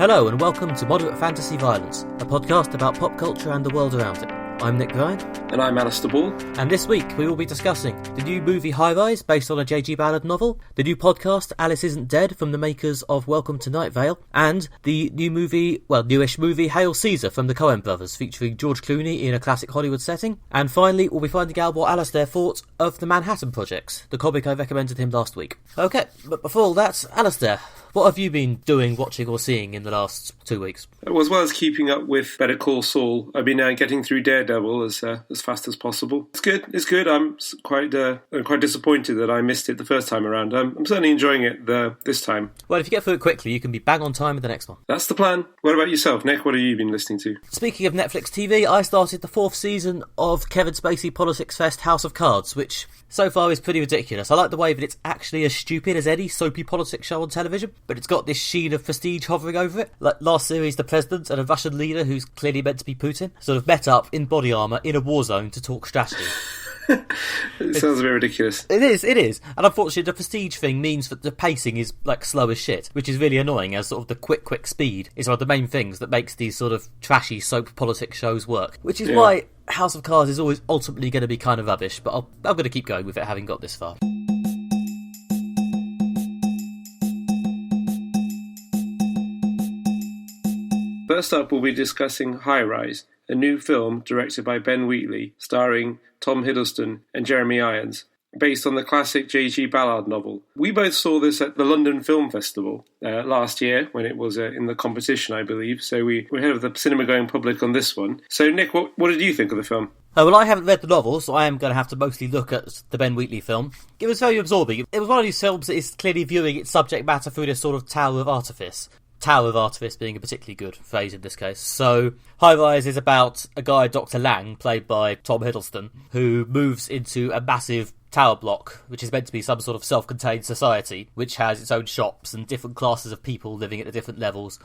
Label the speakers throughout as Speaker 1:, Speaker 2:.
Speaker 1: Hello and welcome to Moderate Fantasy Violence, a podcast about pop culture and the world around it. I'm Nick Ryan.
Speaker 2: And I'm Alastair Ball.
Speaker 1: And this week we will be discussing the new movie High Rise, based on a J.G. Ballard novel, the new podcast Alice Isn't Dead from the makers of Welcome to Night Vale, and the newish movie Hail Caesar from the Coen brothers, featuring George Clooney in a classic Hollywood setting. And finally, we'll be finding out what Alastair thought of the Manhattan Project, the comic I recommended him last week. Okay, but before all that, Alastair, what have you been doing, watching or seeing in the last 2 weeks?
Speaker 2: Well, as well as keeping up with Better Call Saul, I've been getting through Daredevil as fast as possible. It's good. I'm quite disappointed that I missed it the first time around. I'm certainly enjoying it this time.
Speaker 1: Well, if you get through it quickly, you can be bang on time with the next one.
Speaker 2: That's the plan. What about yourself, Nick? What have you been listening to?
Speaker 1: Speaking of Netflix TV, I started the 4th season of Kevin Spacey Politics Fest House of Cards, which so far is pretty ridiculous. I like the way that it's actually as stupid as any soapy politics show on television, but it's got this sheen of prestige hovering over it. Like last series, the president and a Russian leader who's clearly meant to be Putin sort of met up in body armour in a war zone to talk strategy.
Speaker 2: It sounds a bit ridiculous.
Speaker 1: It is. And unfortunately, the prestige thing means that the pacing is like slow as shit, which is really annoying, as sort of the quick speed is one of the main things that makes these sort of trashy soap politics shows work. Which is why House of Cards is always ultimately going to be kind of rubbish, but I'm going to keep going with it having got this far.
Speaker 2: First up, we'll be discussing High Rise, a new film directed by Ben Wheatley, starring Tom Hiddleston and Jeremy Irons, based on the classic J.G. Ballard novel. We both saw this at the London Film Festival last year, when it was in the competition, I believe, so we're ahead of the cinema-going public on this one. So, Nick, what did you think of the film?
Speaker 1: Well, I haven't read the novel, so I am going to have to mostly look at the Ben Wheatley film. It was very absorbing. It was one of these films that is clearly viewing its subject matter through this sort of tower of artifice. Tower of artifice being a particularly good phrase in this case. So, High Rise is about a guy, Dr. Lang, played by Tom Hiddleston, who moves into a massive tower block, which is meant to be some sort of self-contained society, which has its own shops and different classes of people living at the different levels.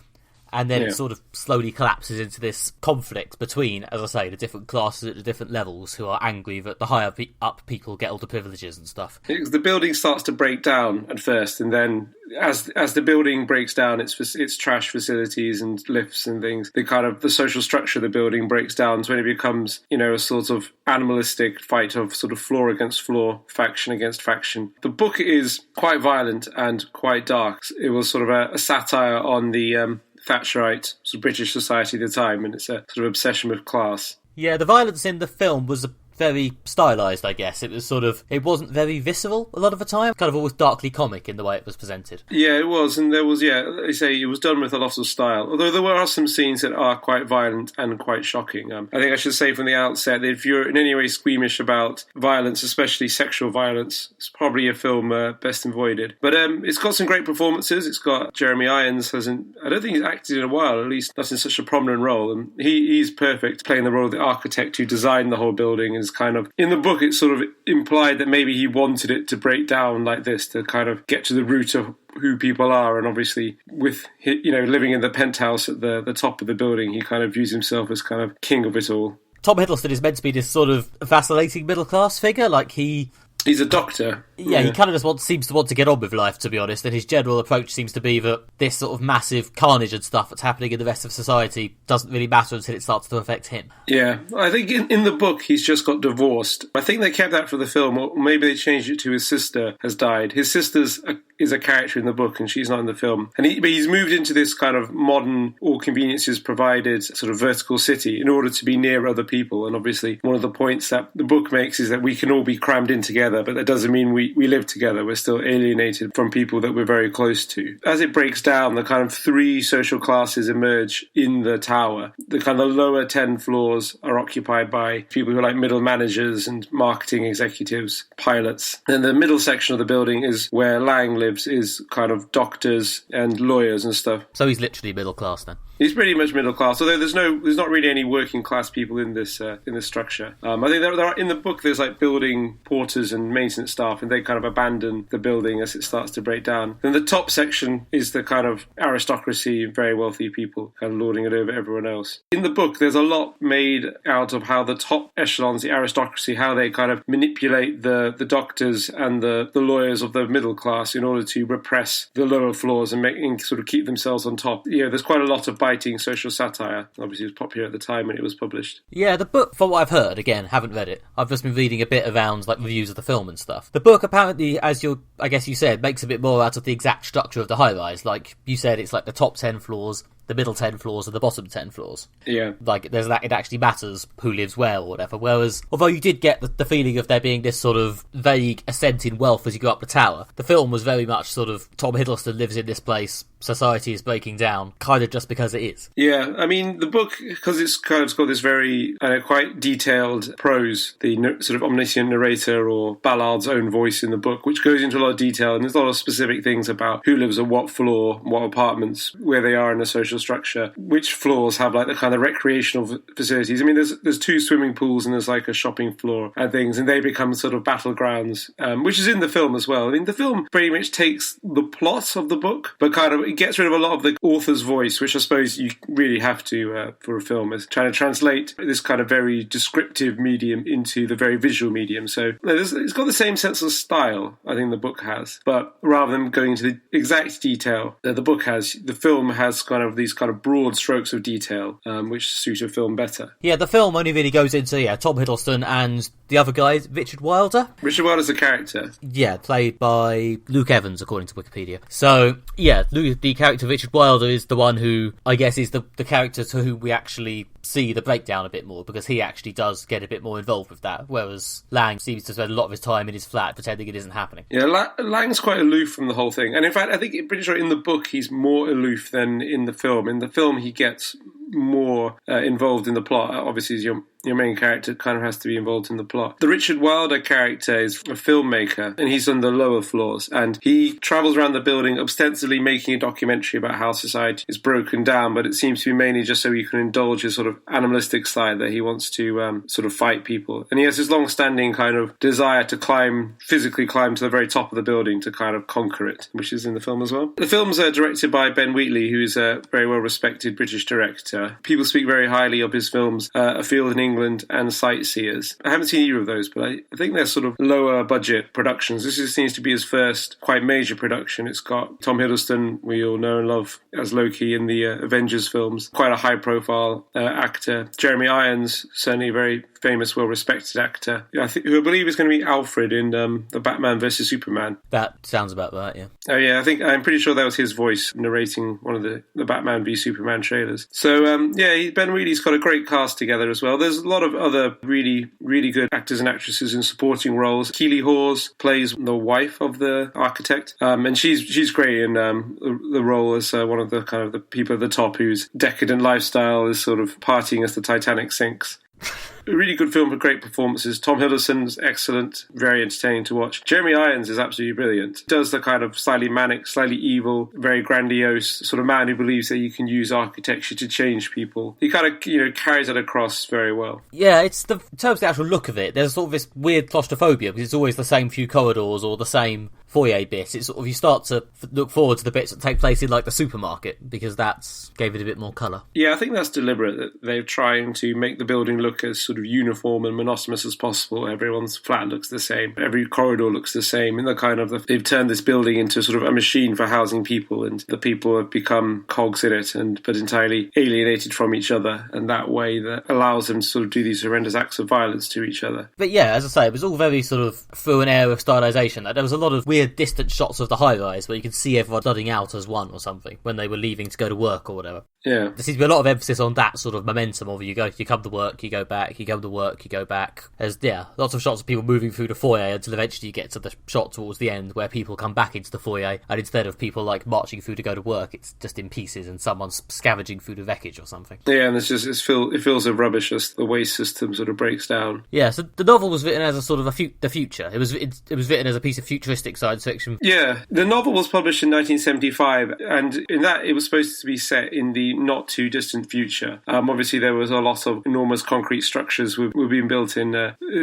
Speaker 1: And then it sort of slowly collapses into this conflict between, as I say, the different classes at the different levels who are angry that the higher up people get all the privileges and stuff.
Speaker 2: The building starts to break down at first, and then as the building breaks down, its trash facilities and lifts and things, the social structure of the building breaks down. So when it becomes, a sort of animalistic fight of sort of floor against floor, faction against faction. The book is quite violent and quite dark. It was sort of a satire on the Thatcherite sort of British society at the time, and it's a sort of obsession with class.
Speaker 1: Yeah, the violence in the film was very stylised, I guess. It wasn't very visceral a lot of the time. Kind of almost darkly comic in the way it was presented. Yeah,
Speaker 2: it was, and there was, they say it was done with a lot of style. Although there are some scenes that are quite violent and quite shocking. I think I should say from the outset that if you're in any way squeamish about violence, especially sexual violence, it's probably a film best avoided. But it's got some great performances. It's got Jeremy Irons, I don't think he's acted in a while, at least not in such a prominent role. And he's perfect, playing the role of the architect who designed the whole building. Kind of in the book, it's sort of implied that maybe he wanted it to break down like this to kind of get to the root of who people are, and obviously with living in the penthouse at the top of the building, he kind of views himself as kind of king of it all.
Speaker 1: Tom Hiddleston is meant to be this sort of vacillating middle class figure, like
Speaker 2: he's a doctor.
Speaker 1: Yeah, he kind of just seems to want to get on with life, to be honest, and his general approach seems to be that this sort of massive carnage and stuff that's happening in the rest of society doesn't really matter until it starts to affect him.
Speaker 2: Yeah, I think in the book he's just got divorced. I think they kept that for the film, or maybe they changed it to his sister has died. His sister's is a character in the book and she's not in the film. And he's moved into this kind of modern, all conveniences provided sort of vertical city in order to be near other people. And obviously one of the points that the book makes is that we can all be crammed in together, but that doesn't mean we live together. We're still alienated from people that we're very close to. As it breaks down, the kind of 3 social classes emerge in the tower. The kind of lower 10 floors are occupied by people who are like middle managers and marketing executives, pilots. And the middle section of the building is where Lang lives, is kind of doctors and lawyers and stuff.
Speaker 1: So he's literally middle class then?
Speaker 2: He's pretty much middle class, although there's not really any working class people in this structure. I think there are, in the book there's like building porters and maintenance staff, and they kind of abandon the building as it starts to break down. Then the top section is the kind of aristocracy, very wealthy people, kind of lording it over everyone else. In the book, there's a lot made out of how the top echelons, the aristocracy, how they kind of manipulate the doctors and the lawyers of the middle class in order to repress the lower floors and sort of keep themselves on top. There's quite a lot of biting social satire. Obviously, it was popular at the time when it was published.
Speaker 1: Yeah, the book, from what I've heard, again, haven't read it. I've just been reading a bit around like reviews of the film and stuff. The book apparently, I guess you said, makes a bit more out of the exact structure of the high-rise. Like you said, it's like the top 10 floors, the middle 10 floors, and the bottom 10 floors.
Speaker 2: Yeah.
Speaker 1: Like, there's that, it actually matters who lives where or whatever. Whereas, although you did get the feeling of there being this sort of vague ascent in wealth as you go up the tower, the film was very much sort of, Tom Hiddleston lives in this place, society is breaking down, kind of just because it is.
Speaker 2: Yeah, I mean, the book, because it's kind of got this very quite detailed prose, the sort of omniscient narrator or Ballard's own voice in the book, which goes into a lot of detail, and there's a lot of specific things about who lives at what floor, what apartments, where they are in the social structure, which floors have like the kind of recreational facilities. I mean, there's 2 swimming pools and there's like a shopping floor and things, and they become sort of battlegrounds, which is in the film as well. I mean, the film pretty much takes the plot of the book, but kind of it gets rid of a lot of the author's voice, which I suppose you really have to for a film, is trying to translate this kind of very descriptive medium into the very visual medium. So it's got the same sense of style, I think, the book has, but rather than going into the exact detail that the book has, the film has kind of these kind of broad strokes of detail, which suit a film better.
Speaker 1: Yeah, the film only really goes into, Tom Hiddleston and the other guy, Richard Wilder.
Speaker 2: Richard Wilder's a character.
Speaker 1: Yeah, played by Luke Evans, according to Wikipedia. So, yeah, the character Richard Wilder is the one who, I guess, is the character to whom we actually see the breakdown a bit more, because he actually does get a bit more involved with that, whereas Lang seems to spend a lot of his time in his flat pretending it isn't happening.
Speaker 2: Yeah, Lang's quite aloof from the whole thing. And in fact, I think, pretty sure in the book he's more aloof than in the film. In the film, he gets more involved in the plot. Obviously, your main character kind of has to be involved in the plot. The Richard Wilder character is a filmmaker, and he's on the lower floors, and he travels around the building ostensibly making a documentary about how society is broken down, but it seems to be mainly just so he can indulge his sort of animalistic side, that he wants to sort of fight people. And he has this long-standing kind of desire to physically climb to the very top of the building to kind of conquer it, which is in the film as well. The film's directed by Ben Wheatley, who is a very well-respected British director. People speak very highly of his films, A Field in England and Sightseers. I haven't seen either of those, but I think they're sort of lower budget productions. This seems to be his first quite major production. It's got Tom Hiddleston, we all know and love as Loki in the Avengers films, quite a high profile actor. Jeremy Irons, certainly a very famous, well-respected actor, who I believe is going to be Alfred in the Batman vs Superman.
Speaker 1: That sounds about right, yeah.
Speaker 2: Oh yeah, I'm pretty sure that was his voice narrating one of the Batman v Superman trailers. So Ben Wheatley's got a great cast together as well. There's a lot of other really, really good actors and actresses in supporting roles. Keely Hawes plays the wife of the architect, and she's great in the role as one of the kind of the people at the top whose decadent lifestyle is sort of partying as the Titanic sinks. A really good film with great performances. Tom Hiddleston's excellent, very entertaining to watch. Jeremy Irons is absolutely brilliant. Does the kind of slightly manic, slightly evil, very grandiose sort of man who believes that you can use architecture to change people. He kind of, carries it across very well.
Speaker 1: Yeah, in terms of the actual look of it, there's sort of this weird claustrophobia, because it's always the same few corridors or the same foyer bit. It's sort of, you start to look forward to the bits that take place in like the supermarket, because that's gave it a bit more colour. Yeah,
Speaker 2: I think that's deliberate, that they're trying to make the building look as sort of uniform and monotonous as possible. Everyone's flat looks the same. Every corridor looks the same. And they've turned this building into sort of a machine for housing people, and the people have become cogs in it, but entirely alienated from each other. And that way that allows them to sort of do these horrendous acts of violence to each other.
Speaker 1: But yeah, as I say, it was all very sort of through an air of stylisation. Like, there was a lot of weird distant shots of the high-rise where you could see everyone nodding out as one or something when they were leaving to go to work or whatever.
Speaker 2: Yeah.
Speaker 1: There seems to be a lot of emphasis on that sort of momentum of you come to work, you go back, you come to work, you go back. There's, lots of shots of people moving through the foyer until eventually you get to the shot towards the end where people come back into the foyer, and instead of people like marching through to go to work, it's just in pieces and someone's scavenging through the wreckage or something.
Speaker 2: Yeah, and it feels of rubbish as the waste system sort of breaks down.
Speaker 1: Yeah, so the novel was written as a sort of the future. It was written as a piece of futuristic science fiction.
Speaker 2: Yeah, the novel was published in 1975, and in that it was supposed to be set in the not too distant future. Obviously, there was a lot of enormous concrete structures were being built in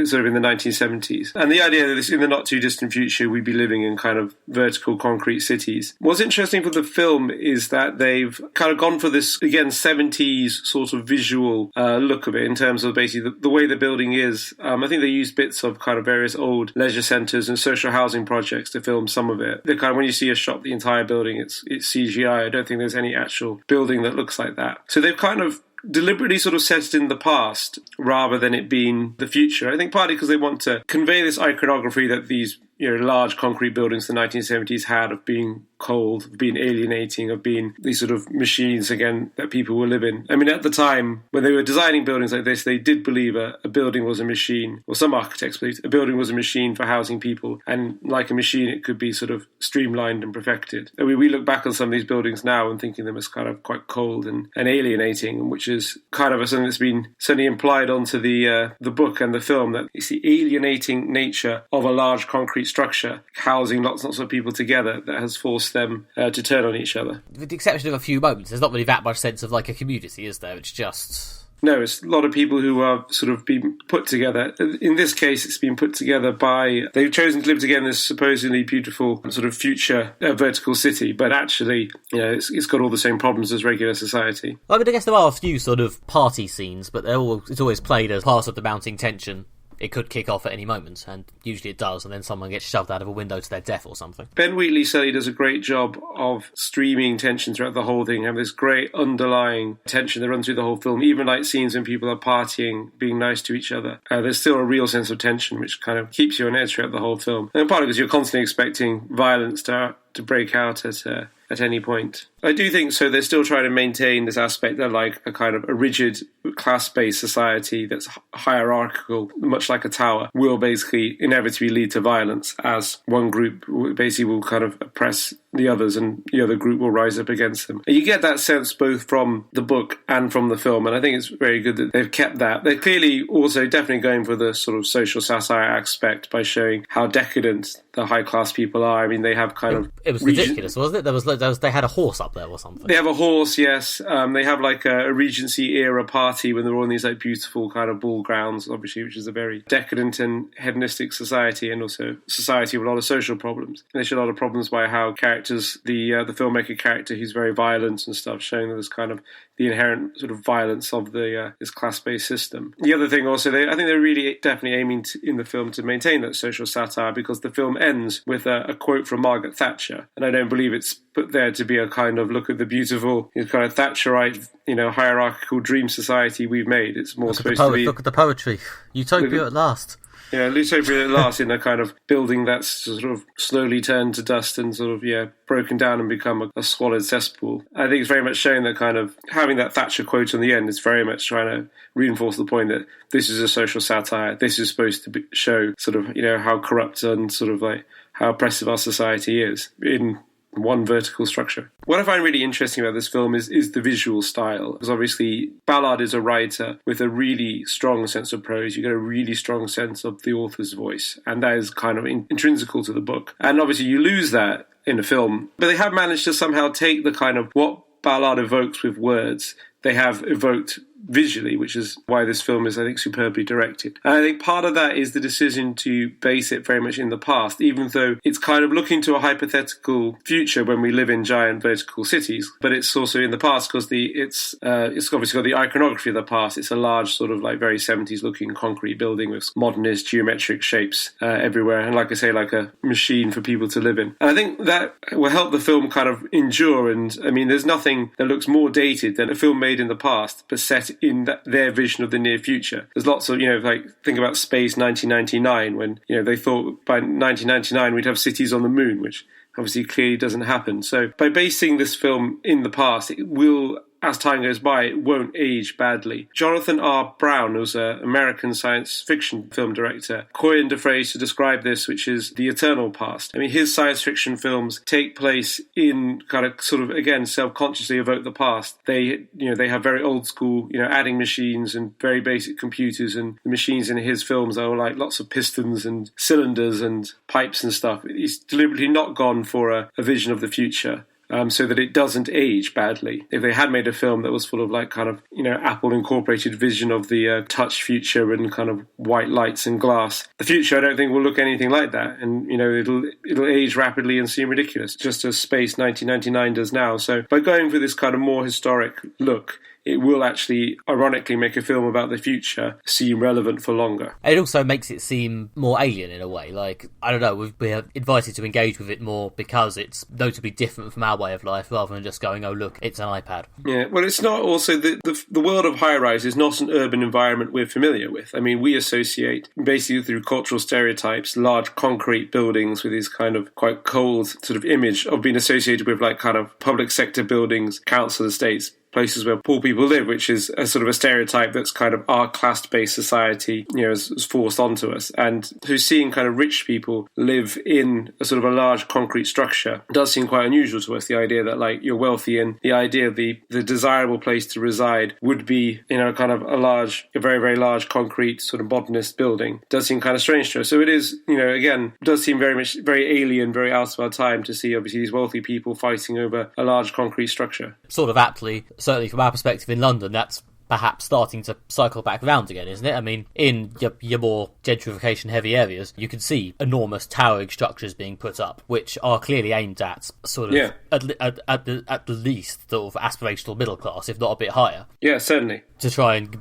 Speaker 2: sort of in the 1970s. And the idea that in the not too distant future, we'd be living in kind of vertical concrete cities. What's interesting for the film is that they've kind of gone for this, again, 70s sort of visual look of it in terms of basically the way the building is. I think they used bits of kind of various old leisure centres and social housing projects to film some of it. The kind of, when you see a shot, the entire building, it's CGI. I don't think there's any actual building that looks like that. So they've kind of deliberately sort of set it in the past rather than it being the future. I think partly because they want to convey this iconography that these large concrete buildings in the 1970s had of being cold, of being alienating, of being these sort of machines, again, that people will live in. I mean, at the time, when they were designing buildings like this, they did believe a building was a machine, or some architects believed a building was a machine for housing people, and like a machine, it could be sort of streamlined and perfected. I mean, we look back on some of these buildings now and thinking them as kind of quite cold and alienating, which is kind of something that's been certainly implied onto the book and the film, that it's the alienating nature of a large concrete structure housing lots and lots of people together that has forced them to turn on each other.
Speaker 1: With the exception of a few moments, there's not really that much sense of like a community, is there? It's just...
Speaker 2: No, it's a lot of people who are sort of being put together. In this case, it's been put together by... They've chosen to live together in this supposedly beautiful sort of future vertical city, but actually, it's got all the same problems as regular society.
Speaker 1: I mean, I guess there are a few sort of party scenes, but it's always played as part of the mounting tension. It could kick off at any moment, and usually it does, and then someone gets shoved out of a window to their death or something.
Speaker 2: Ben Wheatley certainly does a great job of streaming tension throughout the whole thing, have this great underlying tension that runs through the whole film, even like scenes when people are partying, being nice to each other. There's still a real sense of tension, which kind of keeps you on edge throughout the whole film. And partly because you're constantly expecting violence to break out at any point. I do think so. They're still trying to maintain this aspect of like a kind of a rigid class-based society that's hierarchical, much like a tower, will basically inevitably lead to violence as one group basically will kind of oppress the others and the other group will rise up against them. And you get that sense both from the book and from the film, and I think it's very good that they've kept that. They're clearly also definitely going for the sort of social satire aspect by showing how decadent the high-class people are. I mean, they have kind of...
Speaker 1: It was ridiculous, wasn't it? They had a horse up there or something.
Speaker 2: They have a horse, yes. They have like a Regency-era party when they're all in these like beautiful kind of ball grounds, obviously, which is a very decadent and hedonistic society, and also society with a lot of social problems. And they show a lot of problems by how characters, the filmmaker character who's very violent and stuff, showing that there's kind of the inherent sort of violence of this class-based system. The other thing also, I think they're really definitely aiming in the film to maintain that social satire, because the film ends with a quote from Margaret Thatcher, and I don't believe it's put there to be a kind of look at the beautiful kind of Thatcherite, hierarchical dream society we've made. It's more supposed to be...
Speaker 1: Look at the poetry. Utopia at last.
Speaker 2: Yeah, Utopia at last, in a kind of building that's sort of slowly turned to dust and sort of, broken down and become a swallowed cesspool. I think it's very much showing that kind of, having that Thatcher quote on the end is very much trying to reinforce the point that this is a social satire. This is supposed to show sort of, how corrupt and sort of like how oppressive our society is in one vertical structure. What I find really interesting about this film is the visual style, because obviously Ballard is a writer with a really strong sense of prose. You get a really strong sense of the author's voice, and that is kind of intrinsical to the book. And obviously you lose that in the film, but they have managed to somehow take the kind of what Ballard evokes with words, they have evoked visually, which is why this film is, I think, superbly directed. And I think part of that is the decision to base it very much in the past, even though it's kind of looking to a hypothetical future when we live in giant vertical cities, but it's also in the past because it's obviously got the iconography of the past. It's a large sort of like very 70s looking concrete building with modernist geometric shapes everywhere, and like I say, like a machine for people to live in. And I think that will help the film kind of endure, and I mean, there's nothing that looks more dated than a film made in the past but set in their vision of the near future. There's lots of, like, think about Space 1999, when, they thought by 1999 we'd have cities on the moon, which obviously clearly doesn't happen. So by basing this film in the past, it will, as time goes by, it won't age badly. Jonathan R. Brown was an American science fiction film director, coined a phrase to describe this, which is the eternal past. I mean, his science fiction films take place in kind of sort of, again, self-consciously evoke the past. They have very old school, adding machines and very basic computers, and the machines in his films are like lots of pistons and cylinders and pipes and stuff. He's deliberately not gone for a vision of the future. so that it doesn't age badly. If they had made a film that was full of like kind of, Apple Incorporated vision of the touch future and kind of white lights and glass, the future I don't think will look anything like that. And, it'll age rapidly and seem ridiculous, just as Space 1999 does now. So by going for this kind of more historic look, it will actually, ironically, make a film about the future seem relevant for longer.
Speaker 1: It also makes it seem more alien in a way. Like, I don't know, we're invited to engage with it more because it's notably different from our way of life rather than just going, oh, look, it's an iPad.
Speaker 2: Yeah, well, it's not also... The world of high-rise is not an urban environment we're familiar with. I mean, we associate, basically through cultural stereotypes, large concrete buildings with this kind of quite cold sort of image of being associated with like kind of public sector buildings, council estates, places where poor people live, which is a sort of a stereotype that's kind of our class-based society, is forced onto us. And so seeing kind of rich people live in a sort of a large concrete structure does seem quite unusual to us. The idea that like you're wealthy and the idea of the desirable place to reside would be, kind of a very, very large concrete sort of modernist building does seem kind of strange to us. So it is, again, does seem very alien, very out of our time to see obviously these wealthy people fighting over a large concrete structure.
Speaker 1: Sort of aptly, certainly from our perspective in London, that's perhaps starting to cycle back around again, isn't it? I mean, in your more gentrification-heavy areas, you can see enormous towering structures being put up, which are clearly aimed at sort of, at the least, sort of aspirational middle class, if not a bit higher.
Speaker 2: Yeah, certainly.
Speaker 1: To try and,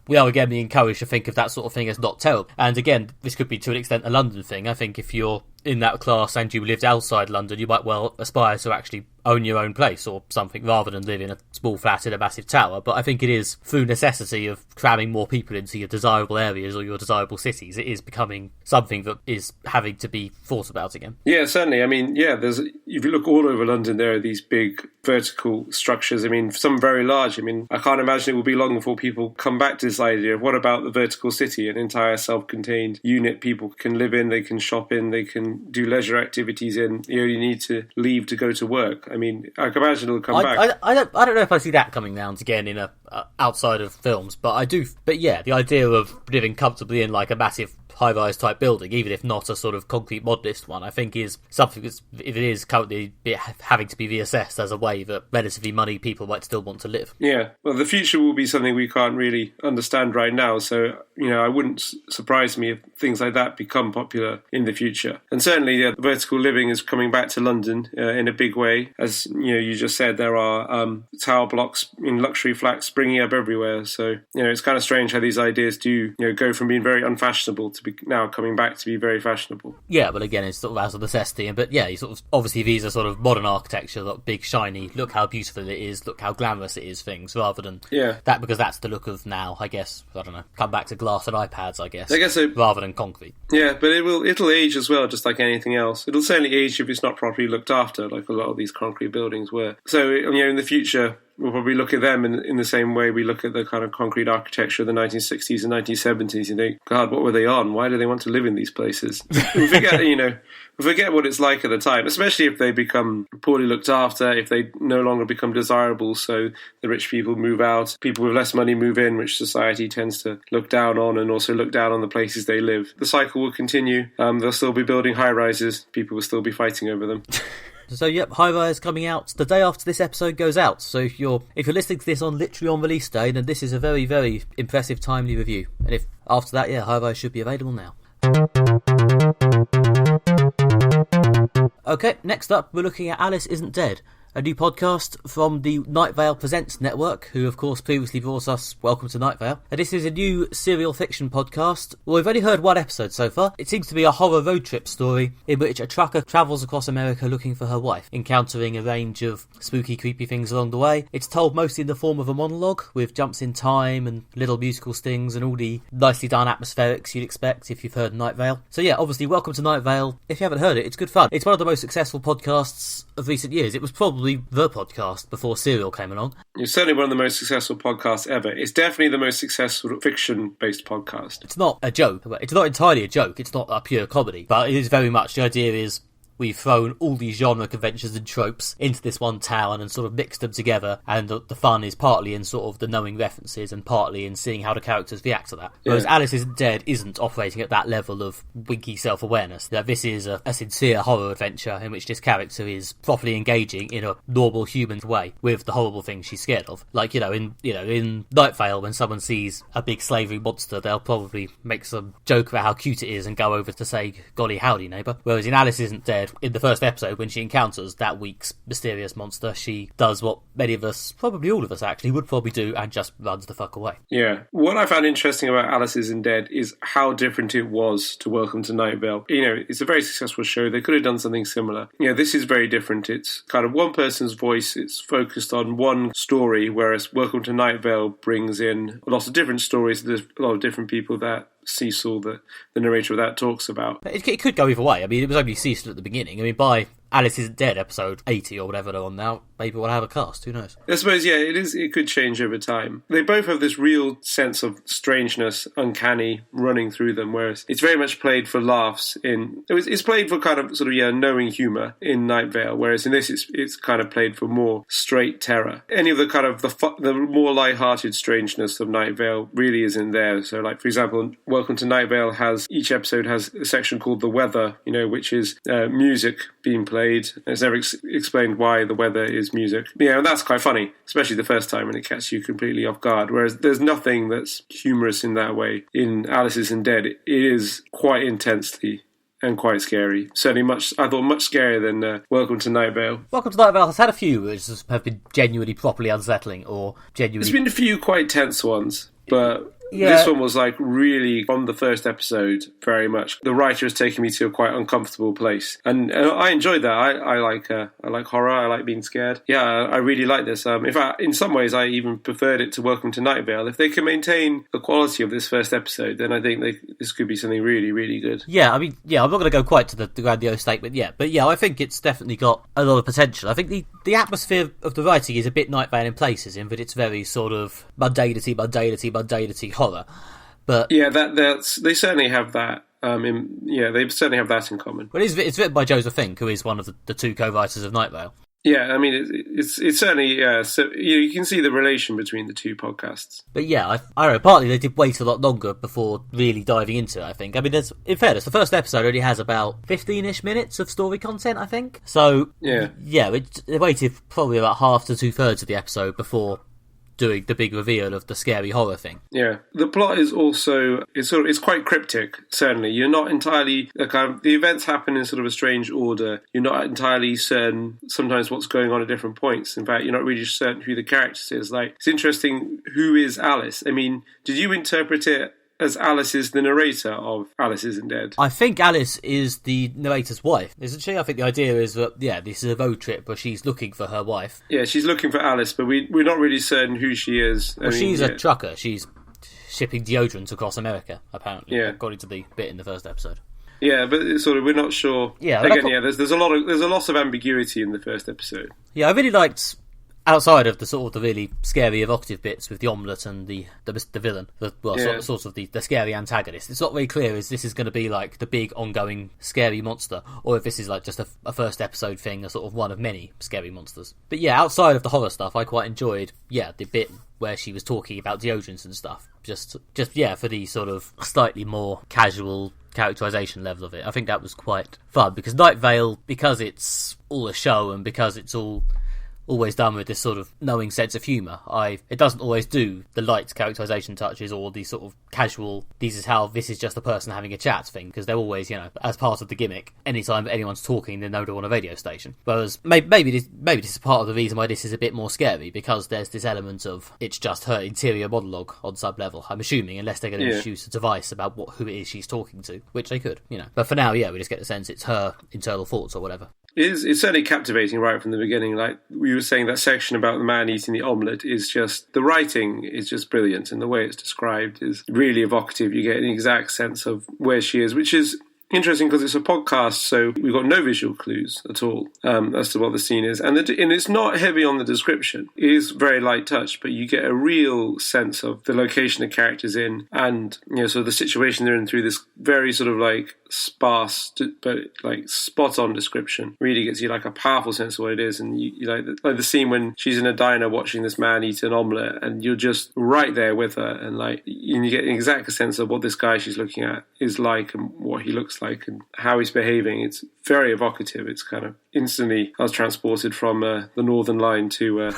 Speaker 1: we are again being encouraged to think of that sort of thing as not terrible. And again, this could be to an extent a London thing. I think if you're in that class and you lived outside London, you might well aspire to actually own your own place or something rather than live in a small flat in a massive tower. But I think it is through necessity of cramming more people into your desirable areas or your desirable cities, it is becoming something that is having to be thought about again.
Speaker 2: Yeah, certainly. I mean, if you look all over London, there are these big vertical structures. I mean, some very large. I mean, I can't imagine it will be long before people come back to this idea of what about the vertical city, an entire self-contained unit people can live in, they can shop in, they can do leisure activities in. You only need to leave to go to work. I mean, I can imagine it'll come back.
Speaker 1: I don't know if I see that coming round again in outside of films, but I do. But yeah, the idea of living comfortably in like a massive high-rise type building, even if not a sort of concrete modernist one, I think is something that's, if it is currently having to be reassessed as a way that relatively money people might still want to live.
Speaker 2: Yeah, well, the future will be something we can't really understand right now, so, I wouldn't surprise me if things like that become popular in the future. And certainly, the vertical living is coming back to London in a big way. As, you just said, there are tower blocks in luxury flats springing up everywhere, so, it's kind of strange how these ideas do, go from being very unfashionable to be now coming back to be very fashionable.
Speaker 1: Yeah, but again, it's sort of out of necessity. But yeah, you sort of obviously these are sort of modern architecture, like big, shiny, look how beautiful it is, look how glamorous it is things, rather than that, because that's the look of now, I guess. I don't know. Come back to glass and iPads, I guess so, rather than concrete.
Speaker 2: Yeah, but it'll age as well, just like anything else. It'll certainly age if it's not properly looked after, like a lot of these concrete buildings were. So, in the future, we'll probably look at them in the same way we look at the kind of concrete architecture of the 1960s and 1970s and think, God, what were they on? Why do they want to live in these places? We forget what it's like at the time, especially if they become poorly looked after, if they no longer become desirable, so the rich people move out, people with less money move in, which society tends to look down on, and also look down on the places they live. The cycle will continue. They'll still be building high-rises. People will still be fighting over them.
Speaker 1: So yep, High Rise coming out the day after this episode goes out. So if you're listening to this literally on release day, then this is a very, very impressive, timely review. And if after that, High Rise should be available now. Okay, next up we're looking at Alice Isn't Dead, a new podcast from the Night Vale Presents network, who of course previously brought us Welcome to Night Vale. And this is a new serial fiction podcast. Well, we've only heard one episode so far. It seems to be a horror road trip story in which a trucker travels across America looking for her wife, encountering a range of spooky, creepy things along the way. It's told mostly in the form of a monologue, with jumps in time and little musical stings and all the nicely done atmospherics you'd expect if you've heard Night Vale. So yeah, obviously Welcome to Night Vale. If you haven't heard it, it's good fun. It's one of the most successful podcasts of recent years. It was probably the podcast before Serial came along.
Speaker 2: It's certainly one of the most successful podcasts ever. It's definitely the most successful fiction-based podcast.
Speaker 1: It's not a joke. It's not entirely a joke. It's not a pure comedy. But it is very much, the idea is we've thrown all these genre conventions and tropes into this one town and sort of mixed them together, and the fun is partly in sort of the knowing references and partly in seeing how the characters react to that. Whereas Alice Isn't Dead isn't operating at that level of winky self-awareness. That this is a sincere horror adventure in which this character is properly engaging in a normal human way with the horrible things she's scared of. Like, in Night Vale, when someone sees a big slavery monster, they'll probably make some joke about how cute it is and go over to say, golly howdy neighbour. Whereas in Alice Isn't Dead, in the first episode, when she encounters that week's mysterious monster, she does what many of us, probably all of us actually, would probably do and just runs the fuck away.
Speaker 2: Yeah. What I found interesting about Alice Isn't Dead is how different it was to Welcome to Night Vale. It's a very successful show. They could have done something similar. This is very different. It's kind of one person's voice. It's focused on one story, whereas Welcome to Night Vale brings in lots of different stories. There's a lot of different people that Ceasar, the narrator of that, talks about.
Speaker 1: It could go either way. I mean, it was only Ceasar at the beginning. I mean, by Alice Isn't Dead, episode 80 or whatever they're on now, maybe we'll have a cast, who knows?
Speaker 2: I suppose, yeah, it could change over time. They both have this real sense of strangeness, uncanny, running through them, whereas it's very much played for laughs it's played for kind of sort of, knowing humour in Night Vale, whereas in this it's kind of played for more straight terror. Any of the kind of the more light-hearted strangeness of Night Vale really isn't there. So, like, for example, Welcome to Night Vale each episode has a section called The Weather, which is music being played. It's never explained why the weather is music. And that's quite funny, especially the first time when it catches you completely off guard. Whereas there's nothing that's humorous in that way. In Alice Isn't Dead, it is quite intensely and quite scary. Certainly much scarier than Welcome to Night Vale.
Speaker 1: Welcome to Night Vale has had a few which have been genuinely properly unsettling or genuinely...
Speaker 2: There's been a few quite tense ones, but... Yeah. This one was like really, from the first episode, very much. The writer has taken me to a quite uncomfortable place. And I enjoyed that. I like horror. I like being scared. Yeah, I really like this. In fact, in some ways, I even preferred it to Welcome to Night Vale. If they can maintain the quality of this first episode, then I think this could be something really, really good.
Speaker 1: Yeah, I mean, I'm not going to go quite to the grandiose statement yet. But yeah, I think it's definitely got a lot of potential. I think the atmosphere of the writing is a bit Night Vale in places, in that it's very sort of mundanity, horror, but
Speaker 2: yeah, they certainly have that. They certainly have that in common.
Speaker 1: But it's written by Joseph Fink, who is one of the two co-writers of Night Vale.
Speaker 2: Yeah, I mean, it's certainly, so you can see the relation between the two podcasts.
Speaker 1: But yeah, I don't know, partly they did wait a lot longer before really diving into it, I think. I mean, in fairness, the first episode only has about 15-ish minutes of story content, I think. So, they waited probably about half to two-thirds of the episode before doing the big reveal of the scary horror thing.
Speaker 2: Yeah, the plot is also it's quite cryptic. Certainly, you're not entirely the events happen in sort of a strange order. You're not entirely certain sometimes what's going on at different points. In fact, you're not really certain who the character is. Like, it's interesting. Who is Alice? I mean, did you interpret it as Alice is the narrator of Alice Isn't Dead?
Speaker 1: I think Alice is the narrator's wife, isn't she? I think the idea is that, this is a road trip where she's looking for her wife.
Speaker 2: Yeah, she's looking for Alice, but we're not really certain who she is.
Speaker 1: Well, she's a trucker. She's shipping deodorant across America, apparently, according to the bit in the first episode.
Speaker 2: Yeah, but we're not sure. Yeah, again, there's a lot of ambiguity in the first episode.
Speaker 1: Yeah, I really liked, outside of the sort of the really scary evocative bits with the omelette and the villain, sort of the scary antagonist, it's not very clear if this is going to be like the big ongoing scary monster, or if this is like just a first episode thing, a sort of one of many scary monsters. But yeah, outside of the horror stuff, I quite enjoyed the bit where she was talking about deodorants and stuff. Just for the sort of slightly more casual characterization level of it. I think that was quite fun, because Night Vale, because it's all a show and because it's always done with this sort of knowing sense of humour, it doesn't always do the light characterisation touches or the sort of casual, this is just a person having a chat thing, because they're always, as part of the gimmick, anytime anyone's talking, they know they're on a radio station. Whereas maybe this is part of the reason why this is a bit more scary, because there's this element of it's just her interior monologue on some level, I'm assuming, unless they're going to introduce a device about who it is she's talking to, which they could, But for now, we just get the sense it's her internal thoughts or whatever.
Speaker 2: It's certainly captivating right from the beginning. Like we were saying, that section about the man eating the omelette is just, the writing is just brilliant, and the way it's described is really evocative. You get an exact sense of where she is, which is interesting because it's a podcast, so we've got no visual clues at all as to what the scene is, and it's not heavy on the description. It is very light touch, but you get a real sense of the location the character's in, and sort of the situation they're in through this very sort of like sparse but like spot on description. Really gets you like a powerful sense of what it is, and you like the scene when she's in a diner watching this man eat an omelette, and you're just right there with her, and like you get an exact sense of what this guy she's looking at is like, and what he looks like, and how he's behaving. It's very evocative. It's kind of instantly, I was transported from the Northern Line to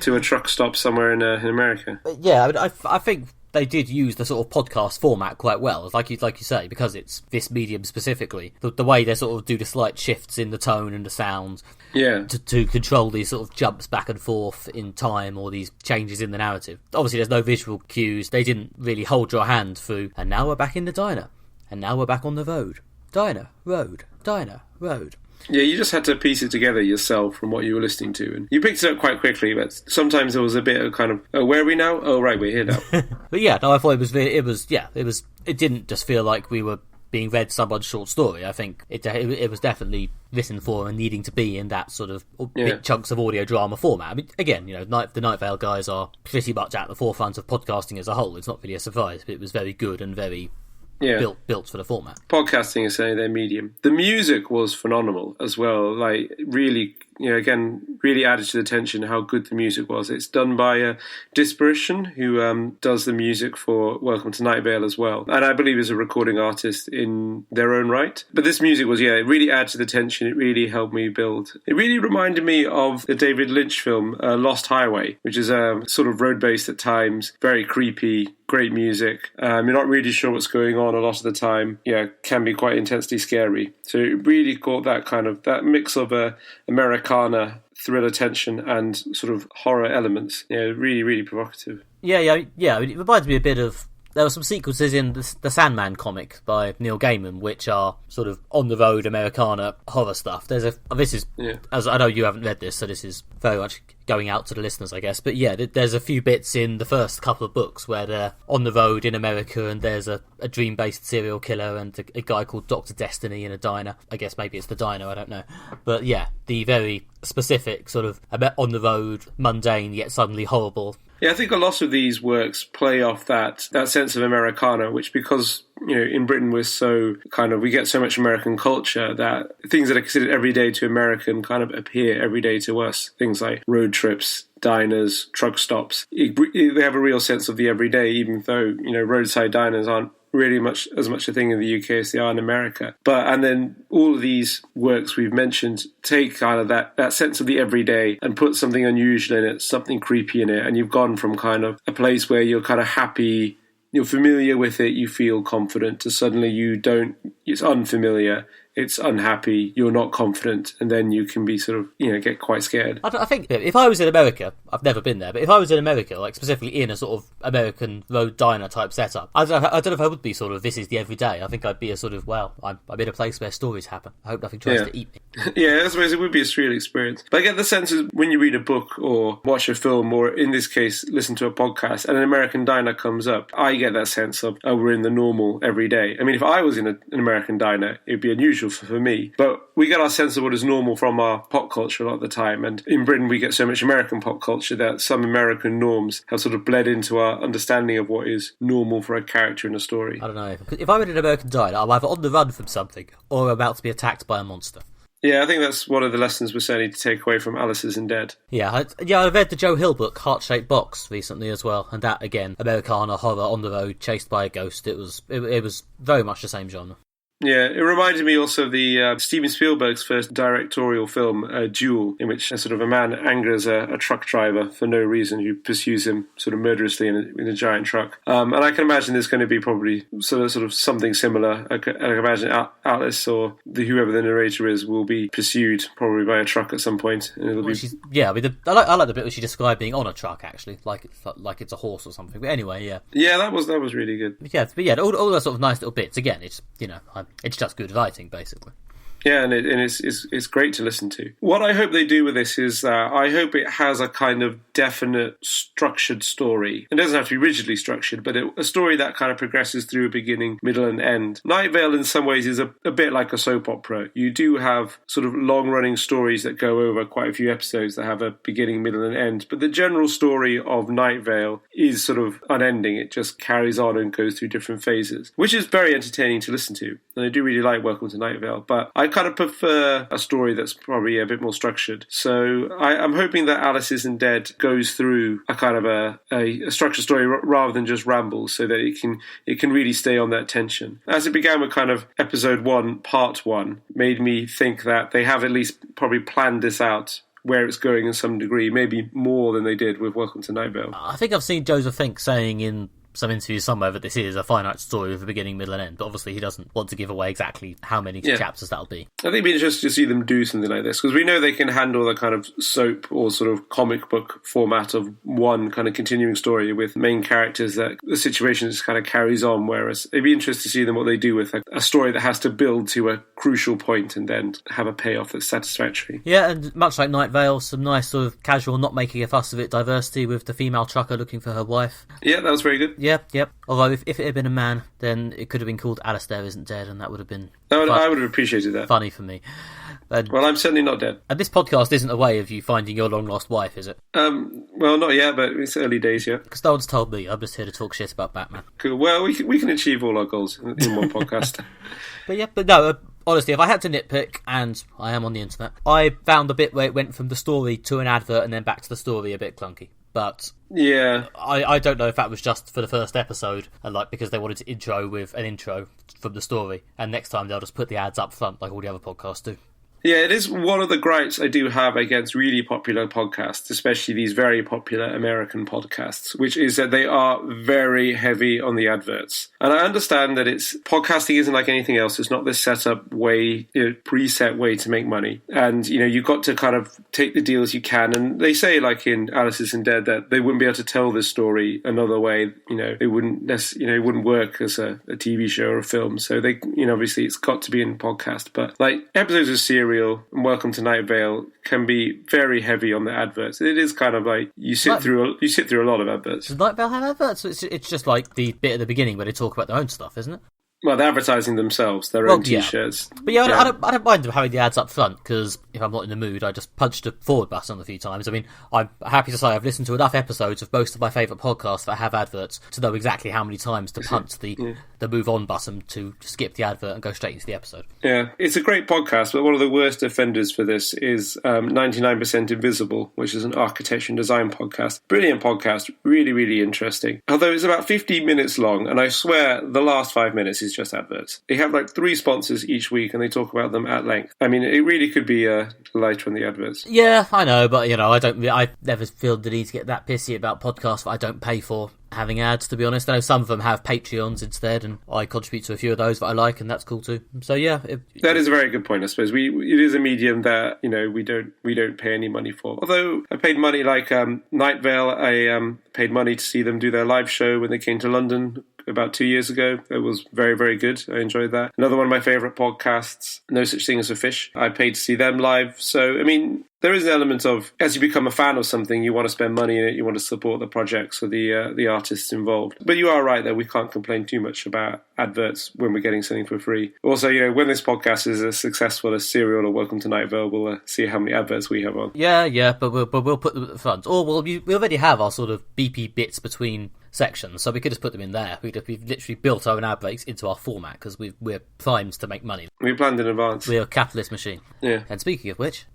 Speaker 2: to a truck stop somewhere in America.
Speaker 1: Yeah, I think they did use the sort of podcast format quite well, like you say, because it's this medium specifically. The way they sort of do the slight shifts in the tone and the sound, to control these sort of jumps back and forth in time, or these changes in the narrative. Obviously, there's no visual cues. They didn't really hold your hand through. And now we're back in the diner, and now we're back on the road. Diner, road, diner, road.
Speaker 2: Yeah, you just had to piece it together yourself from what you were listening to, and you picked it up quite quickly. But sometimes there was a bit of kind of, oh, where are we now? Oh, right, we're here now.
Speaker 1: But yeah, no, I thought it didn't just feel like we were being read someone's short story. I think it was definitely written for and needing to be in that sort of big chunks of audio drama format. I mean, again, the Night Vale guys are pretty much at the forefront of podcasting as a whole. It's not really a surprise, but it was very good and very built for the format.
Speaker 2: Podcasting is certainly their medium. The music was phenomenal as well. Like, really, again, really added to the tension how good the music was. It's done by Disparition, who does the music for Welcome to Night Vale as well, and I believe is a recording artist in their own right. But this music was, it really added to the tension. It really helped me build. It really reminded me of the David Lynch film Lost Highway, which is sort of road-based at times, very creepy, great music. You're not really sure what's going on a lot of the time. Can be quite intensely scary. So it really caught that mix of Americana thriller tension and sort of horror elements. Really, really provocative.
Speaker 1: Yeah. It reminds me a bit of. There were some sequences in the Sandman comic by Neil Gaiman, which are sort of on-the-road Americana horror stuff. As I know you haven't read this, so this is very much going out to the listeners, I guess. But yeah, there's a few bits in the first couple of books where they're on the road in America, and there's a dream-based serial killer and a guy called Dr. Destiny in a diner. I guess maybe it's the diner, I don't know. But yeah, the very specific sort of on-the-road, mundane, yet suddenly horrible.
Speaker 2: Yeah, I think a lot of these works play off that sense of Americana, which, because in Britain we're so we get so much American culture that things that are considered everyday to American kind of appear everyday to us. Things like road trips, diners, truck stops. They have a real sense of the everyday, even though roadside diners aren't really as much a thing in the UK as they are in America. And then all of these works we've mentioned take kind of that sense of the everyday and put something unusual in it, something creepy in it, and you've gone from kind of a place where you're kind of happy, you're familiar with it, you feel confident, to suddenly it's unfamiliar, it's unhappy, you're not confident, and then you can be sort of, get quite scared.
Speaker 1: I think if I was in America, I've never been there, but if I was in America, like specifically in a sort of American road diner type setup, I don't know if I would be sort of, this is the everyday. I think I'd be a sort of, I'm in a place where stories happen. I hope nothing tries to eat me.
Speaker 2: Yeah, I suppose it would be a surreal experience. But I get the sense is when you read a book or watch a film, or in this case, listen to a podcast, and an American diner comes up, I get that sense of, we're in the normal everyday. I mean, if I was in an American diner, it'd be unusual for me. But we get our sense of what is normal from our pop culture a lot of the time. And in Britain, we get so much American pop culture that some American norms have sort of bled into our understanding of what is normal for a character in a story.
Speaker 1: I don't know. If I'm in an American diner, I'm either on the run from something or about to be attacked by a monster.
Speaker 2: Yeah, I think that's one of the lessons we're certainly to take away from Alice Isn't Dead.
Speaker 1: Yeah, I read the Joe Hill book, Heart-Shaped Box, recently as well, and that, again, Americana horror on the road, chased by a ghost. It was very much the same genre.
Speaker 2: Yeah, it reminded me also of the Steven Spielberg's first directorial film, Duel, in which a man angers a truck driver for no reason, who pursues him sort of murderously in a giant truck. And I can imagine there's going to be probably sort of something similar. I can imagine Alice or whoever the narrator is will be pursued probably by a truck at some point. And it'll be...
Speaker 1: I like the bit where she described being on a truck, actually, like it's a horse or something. But anyway, yeah.
Speaker 2: Yeah, that was really good.
Speaker 1: All those sort of nice little bits. Again, it's just good writing, basically.
Speaker 2: Yeah, and it's great to listen to. What I hope they do with this is I hope it has a kind of definite structured story. It doesn't have to be rigidly structured, but a story that kind of progresses through a beginning, middle and end. Night Vale in some ways is a bit like a soap opera. You do have sort of long-running stories that go over quite a few episodes that have a beginning, middle and end, but the general story of Night Vale is sort of unending. It just carries on and goes through different phases, which is very entertaining to listen to. And I do really like Welcome to Night Vale, but I kind of prefer a story that's probably a bit more structured. So I'm hoping that Alice Isn't Dead goes through a kind of a structured story rather than just rambles, so that it can really stay on that tension. As it began with kind of episode 1, part 1, made me think that they have at least probably planned this out, where it's going in some degree, maybe more than they did with Welcome to Night Vale.
Speaker 1: I think I've seen Joseph Fink saying in some interviews somewhere that this is a finite story with a beginning, middle and end, but obviously he doesn't want to give away exactly how many chapters that'll be. I
Speaker 2: think it'd be interesting to see them do something like this, because we know they can handle the kind of soap or sort of comic book format of one kind of continuing story with main characters that the situation just kind of carries on, whereas it'd be interesting to see them what they do with a story that has to build to a crucial point and then have a payoff that's satisfactory.
Speaker 1: Yeah, and much like Night Vale, some nice sort of casual, not making a fuss of it diversity with the female trucker looking for her wife.
Speaker 2: Yeah, that was very good.
Speaker 1: Yep. Although if it had been a man, then it could have been called Alastair Isn't Dead, and that would have been
Speaker 2: I would have appreciated that.
Speaker 1: Funny for me.
Speaker 2: Well, I'm certainly not dead.
Speaker 1: And this podcast isn't a way of you finding your long-lost wife, is it?
Speaker 2: Well, not yet, but it's early days, yeah.
Speaker 1: Because no one's told me. I'm just here to talk shit about Batman.
Speaker 2: Cool. Well, we can achieve all our goals in one podcast.
Speaker 1: But no, honestly, if I had to nitpick, and I am on the internet, I found the bit where it went from the story to an advert and then back to the story a bit clunky. But
Speaker 2: yeah,
Speaker 1: I don't know if that was just for the first episode, and because they wanted to intro with an intro from the story, and next time they'll just put the ads up front like all the other podcasts do.
Speaker 2: Yeah, it is one of the gripes I do have against really popular podcasts, especially these very popular American podcasts, which is that they are very heavy on the adverts. And I understand that podcasting isn't like anything else. It's not this set up way, preset way to make money. And, you've got to kind of take the deals you can. And they say, like in Alice Isn't Dead, that they wouldn't be able to tell this story another way. It wouldn't it wouldn't work as a TV show or a film. So they, obviously it's got to be in podcast. But like episodes of Serial and Welcome to Night Vale can be very heavy on the adverts. It is kind of like you sit through a lot of adverts.
Speaker 1: Does Night Vale have adverts? It's just like the bit at the beginning where they talk about their own stuff, isn't it?
Speaker 2: Well, they're advertising themselves, their own T-shirts.
Speaker 1: But I don't mind them having the ads up front, because if I'm not in the mood, I just punched a forward button a few times. I mean, I'm happy to say I've listened to enough episodes of most of my favourite podcasts that have adverts to know exactly how many times to punch the move on button to skip the advert and go straight into the episode.
Speaker 2: Yeah, it's a great podcast, but one of the worst offenders for this is 99% Invisible, which is an architecture and design podcast. Brilliant podcast, really, really interesting. Although it's about 15 minutes long, and I swear the last 5 minutes is just adverts. They have like 3 sponsors each week, and they talk about them at length. I mean, it really could be lighter on the adverts.
Speaker 1: Yeah, I know, but I never feel the need to get that pissy about podcasts that I don't pay for having ads, to be honest. I know some of them have Patreons instead, and I contribute to a few of those that I like, and that's cool too. So yeah,
Speaker 2: that is a very good point. I suppose it is a medium that we don't pay any money for. Although I paid money, like Night Vale, I paid money to see them do their live show when they came to London about 2 years ago. It was very, very good. I enjoyed that. Another one of my favourite podcasts, No Such Thing as a Fish. I paid to see them live. So, I mean, there is an element of, as you become a fan of something, you want to spend money in it, you want to support the projects or the artists involved. But you are right that we can't complain too much about adverts when we're getting something for free. Also, when this podcast is as successful as Serial or Welcome to Night Vale, we'll see how many adverts we have on.
Speaker 1: Yeah, but we'll put them at the front. Or we already have our sort of BP bits between sections, so we could just put them in there. We've literally built our own ad breaks into our format because we're primed to make money.
Speaker 2: We planned in advance.
Speaker 1: We're a capitalist machine.
Speaker 2: Yeah.
Speaker 1: And speaking of which,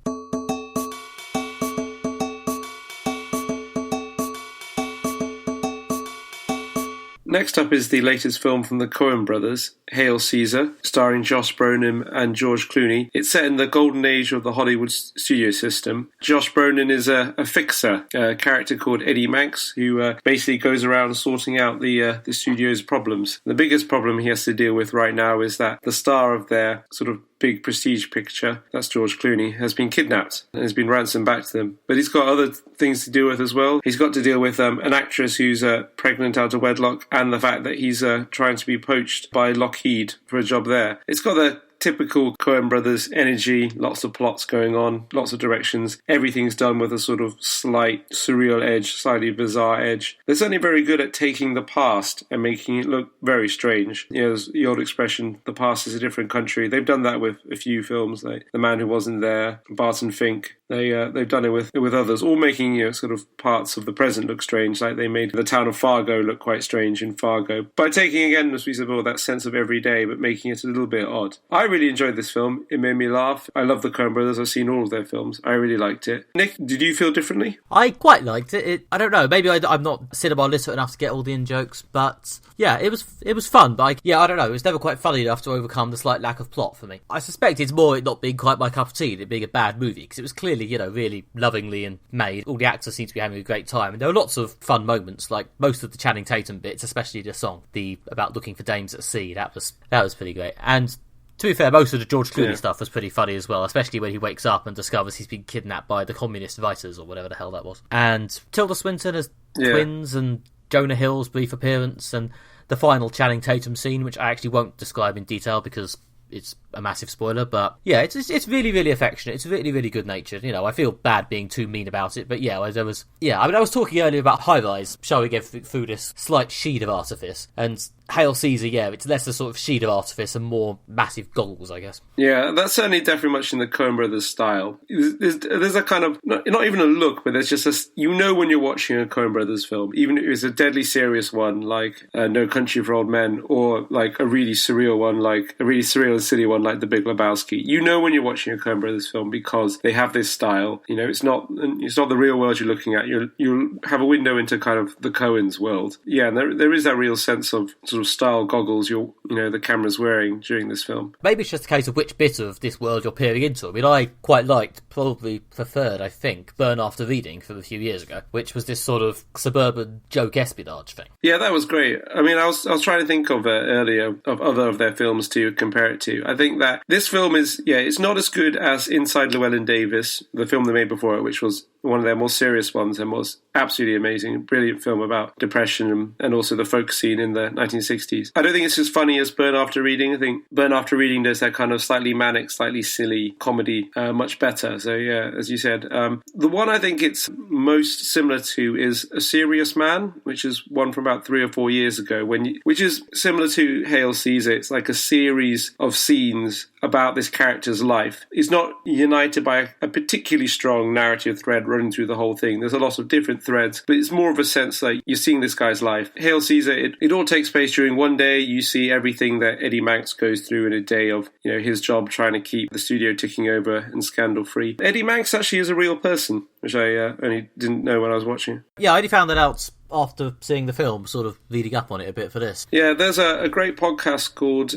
Speaker 2: next up is the latest film from the Coen brothers, Hail Caesar, starring Josh Brolin and George Clooney. It's set in the golden age of the Hollywood studio system. Josh Brolin is a fixer, a character called Eddie Manx, who basically goes around sorting out the studio's problems. The biggest problem he has to deal with right now is that the star of their sort of big prestige picture, that's George Clooney, has been kidnapped and has been ransomed back to them. But he's got other things to deal with as well. He's got to deal with an actress who's pregnant out of wedlock, and the fact that he's trying to be poached by Lockheed for a job there. It's got the typical Coen brothers energy, lots of plots going on, lots of directions. Everything's done with a sort of slight surreal edge, slightly bizarre edge. They're certainly very good at taking the past and making it look very strange. You know, there's the old expression, the past is a different country. They've done that with a few films, like The Man Who Wasn't There, Barton Fink. They've done it with others, all making, you know, sort of parts of the present look strange, like they made the town of Fargo look quite strange in Fargo. By taking, again, as we said before, that sense of everyday, but making it a little bit odd. I really enjoyed this film. It made me laugh. I love the Coen brothers. I've seen all of their films. I really liked it. Nick, did you feel differently?
Speaker 1: I quite liked it. I don't know, maybe I'm not cinema literate enough to get all the in-jokes, but yeah, it was fun, but I don't know, it was never quite funny enough to overcome the slight lack of plot for me. I suspect it's more it not being quite my cup of tea, it being a bad movie, because it was clearly, you know, really lovingly and made. All the actors seemed to be having a great time, and there were lots of fun moments, like most of the Channing Tatum bits, especially the song, the about looking for dames at sea, that was pretty great. And to be fair, most of the George Clooney stuff was pretty funny as well, especially when he wakes up and discovers he's been kidnapped by the communist fighters, or whatever the hell that was. And Tilda Swinton as twins, and Jonah Hill's brief appearance, and the final Channing Tatum scene, which I actually won't describe in detail because it's a massive spoiler, but yeah, it's really, really affectionate. It's really, really good natured. You know, I feel bad being too mean about it, but yeah, I was talking earlier about High Rise showing every this slight sheet of artifice, and Hail Caesar, yeah, it's less a sort of sheet of artifice and more massive goggles, I guess. Yeah,
Speaker 2: that's certainly definitely much in the Coen brothers style. There's a kind of, not even a look, but there's just a, you know when you're watching a Coen brothers film, even if it's a deadly serious one like No Country for Old Men, or like a really surreal one, like a really surreal and silly one like The Big Lebowski. You know when you're watching a Coen brothers film because they have this style. You know, it's not the real world you're looking at. You'll have a window into kind of the Coens world. Yeah, and there is that real sense of sort of style goggles the camera's wearing during this film.
Speaker 1: Maybe it's just a case of which bit of this world you're peering into. I mean, I quite liked, probably preferred, I think, Burn After Reading from a few years ago, which was this sort of suburban joke espionage thing.
Speaker 2: Yeah, that was great. I mean, I was trying to think of earlier of other of their films to compare it to. I think that this film is, it's not as good as Inside Llewellyn Davis, the film they made before it, which was one of their more serious ones and was absolutely amazing. Brilliant film about depression and also the folk scene in the 1960s. I don't think it's as funny as Burn After Reading. I think Burn After Reading does that kind of slightly manic, slightly silly comedy much better. So yeah, as you said. The one I think it's most similar to is A Serious Man, which is one from about 3 or 4 years ago, which is similar to Hail Caesar. It's like a series of scenes about this character's life. It's not united by a particularly strong narrative thread running through the whole thing. There's a lot of different threads, but it's more of a sense that you're seeing this guy's life. Hail Caesar, it all takes place during one day. You see everything that Eddie Manx goes through in a day of, his job trying to keep the studio ticking over and scandal free. Eddie Manx actually is a real person, which I only didn't know when I was watching.
Speaker 1: Yeah, I only found that out after seeing the film, sort of leading up on it a bit for this.
Speaker 2: Yeah, there's a great podcast called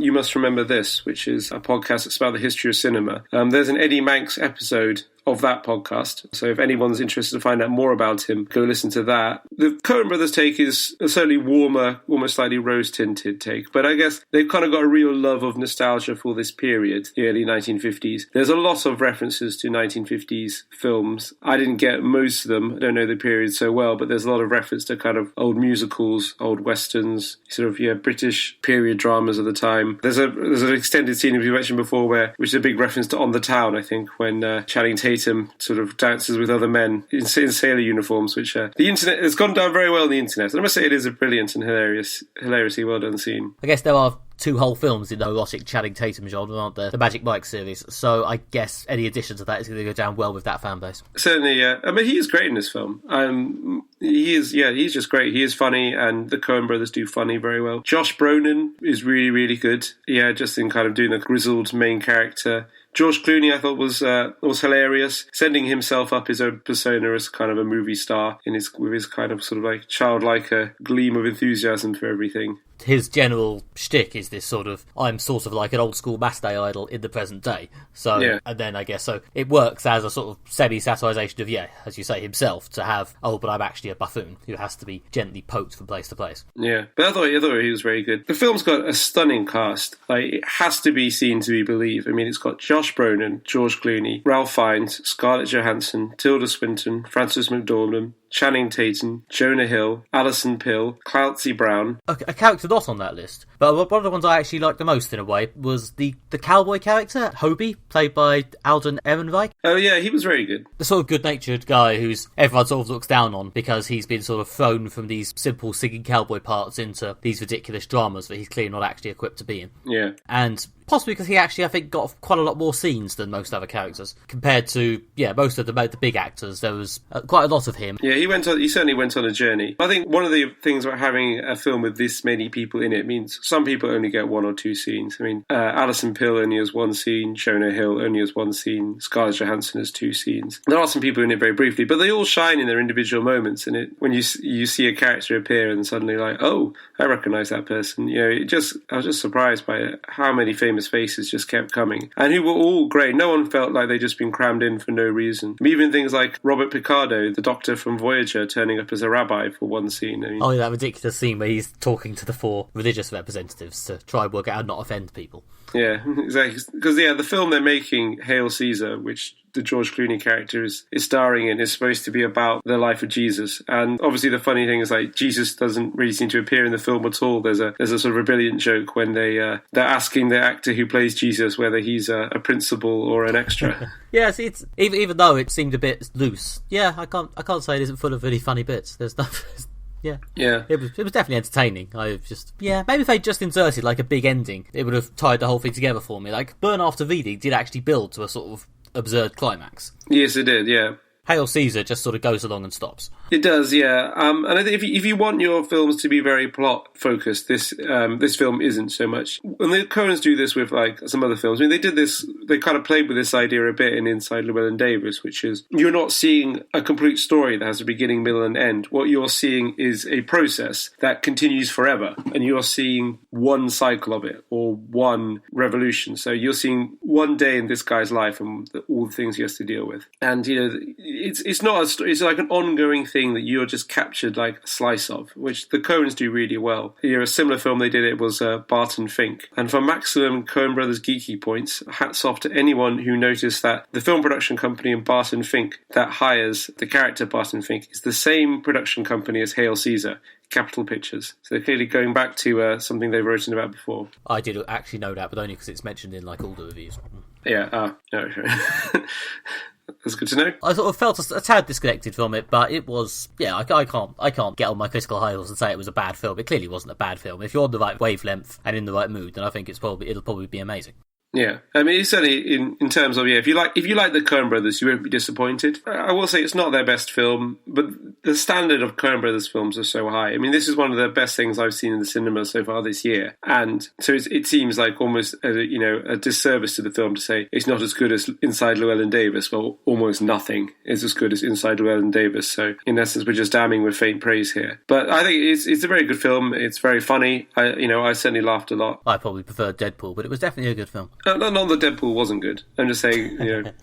Speaker 2: You Must Remember This, which is a podcast that's about the history of cinema. There's an Eddie Manx episode of that podcast. So if anyone's interested to find out more about him, go listen to that. The Coen brothers take is a certainly warmer, almost slightly rose-tinted take, but I guess they've kind of got a real love of nostalgia for this period, the early 1950s. There's a lot of references to 1950s films. I didn't get most of them. I don't know the period so well, but there's a lot of reference to kind of old musicals, old westerns, sort of British period dramas of the time. There's an extended scene, as we mentioned before, which is a big reference to On the Town, I think, when Channing Tatum sort of dances with other men in sailor uniforms, which the internet has gone down very well on the internet. And I must say it is a brilliant and hilariously well done scene.
Speaker 1: I guess there are 2 whole films in the erotic Channing Tatum genre, aren't there? The Magic Mike series. So I guess any addition to that is going to go down well with that fan base.
Speaker 2: Certainly, yeah. I mean, he is great in this film. He's just great. He is funny, and the Coen brothers do funny very well. Josh Brolin is really, really good. Yeah, just in kind of doing a grizzled main character. George Clooney, I thought, was hilarious, sending himself up his own persona as kind of a movie star with his kind of sort of like childlike gleam of enthusiasm for everything.
Speaker 1: His general shtick is this sort of, I'm sort of like an old school matinee idol in the present day. So, yeah. And then I guess, so it works as a sort of semi-satirization of, as you say, himself, to have, but I'm actually a buffoon who has to be gently poked from place to place.
Speaker 2: Yeah, but I thought he was very good. The film's got a stunning cast. Like, it has to be seen to be believed. I mean, it's got Josh Brolin, George Clooney, Ralph Fiennes, Scarlett Johansson, Tilda Swinton, Frances McDormand, Channing Tatum, Jonah Hill, Alison Pill, Clancy Brown.
Speaker 1: A character not on that list, but one of the ones I actually liked the most in a way was the cowboy character, Hobie, played by Alden Ehrenreich.
Speaker 2: Oh yeah, he was very good.
Speaker 1: The sort of good-natured guy who's everyone sort of looks down on because he's been sort of thrown from these simple singing cowboy parts into these ridiculous dramas that he's clearly not actually equipped to be in.
Speaker 2: Yeah.
Speaker 1: And possibly because he actually, I think, got quite a lot more scenes than most other characters compared to, most of the big actors. There was quite a lot of him.
Speaker 2: Yeah, he certainly went on a journey. I think one of the things about having a film with this many people in it means some people only get one or two scenes. I mean, Alison Pill only has one scene, Jonah Hill only has one scene, Scarlett Johansson has two scenes. There are some people in it very briefly, but they all shine in their individual moments in it. When you see a character appear and suddenly like, oh, I recognise that person. I was just surprised by how many famous faces just kept coming, and who were all great. No one felt like they'd just been crammed in for no reason. Even things like Robert Picardo, the Doctor from Voyager, turning up as a rabbi for one scene. I mean,
Speaker 1: oh, yeah, that ridiculous scene where he's talking to the 4 religious representatives to try and work out how not offend people.
Speaker 2: Yeah, exactly. Because the film they're making, Hail Caesar, which the George Clooney character is starring in, is supposed to be about the life of Jesus. And obviously the funny thing is, like, Jesus doesn't really seem to appear in the film at all. There's a sort of a brilliant joke when they're asking the actor who plays Jesus whether he's a principal or an extra.
Speaker 1: Yeah, see, it's even though it seemed a bit loose. Yeah, I can't say it isn't full of really funny bits. There's nothing. Yeah. It was definitely entertaining. Maybe if they just inserted like a big ending, it would have tied the whole thing together for me. Like, Burn After Reading did actually build to a sort of absurd climax.
Speaker 2: Yes, it did, yeah.
Speaker 1: Hail Caesar just sort of goes along and stops.
Speaker 2: It does, yeah. And I think if you want your films to be very plot focused, this film isn't so much. And the Coens do this with like some other films. I mean, they did this. They kind of played with this idea a bit in Inside Llewellyn Davis, which is you're not seeing a complete story that has a beginning, middle, and end. What you're seeing is a process that continues forever, and you're seeing one cycle of it or one revolution. So you're seeing one day in this guy's life and all the things he has to deal with, and it's not it's like an ongoing thing that you're just captured like a slice of, which the Coens do really well. A similar film they did, it was Barton Fink. And for maximum Coen Brothers geeky points, hats off to anyone who noticed that the film production company in Barton Fink that hires the character Barton Fink is the same production company as Hail Caesar, Capital Pictures. So they're clearly going back to something they've written about before.
Speaker 1: I did actually know that, but only because it's mentioned in like all the reviews.
Speaker 2: Yeah, that's good to know.
Speaker 1: I sort of felt a tad disconnected from it, but it was, I can't get on my critical high horse and say it was a bad film. It clearly wasn't a bad film. If you're on the right wavelength and in the right mood, then I think it'll probably be amazing.
Speaker 2: Yeah, I mean, it's certainly in terms of if you like the Coen Brothers, you won't be disappointed. I will say it's not their best film, but the standard of Coen Brothers films are so high. I mean, this is one of the best things I've seen in the cinema so far this year, and so it seems like almost a disservice to the film to say it's not as good as Inside Llewellyn Davis. Well, almost nothing is as good as Inside Llewellyn Davis. So in essence, we're just damning with faint praise here. But I think it's a very good film. It's very funny. I certainly laughed a lot.
Speaker 1: I probably preferred Deadpool, but it was definitely a good film.
Speaker 2: Not that Deadpool wasn't good. I'm just saying,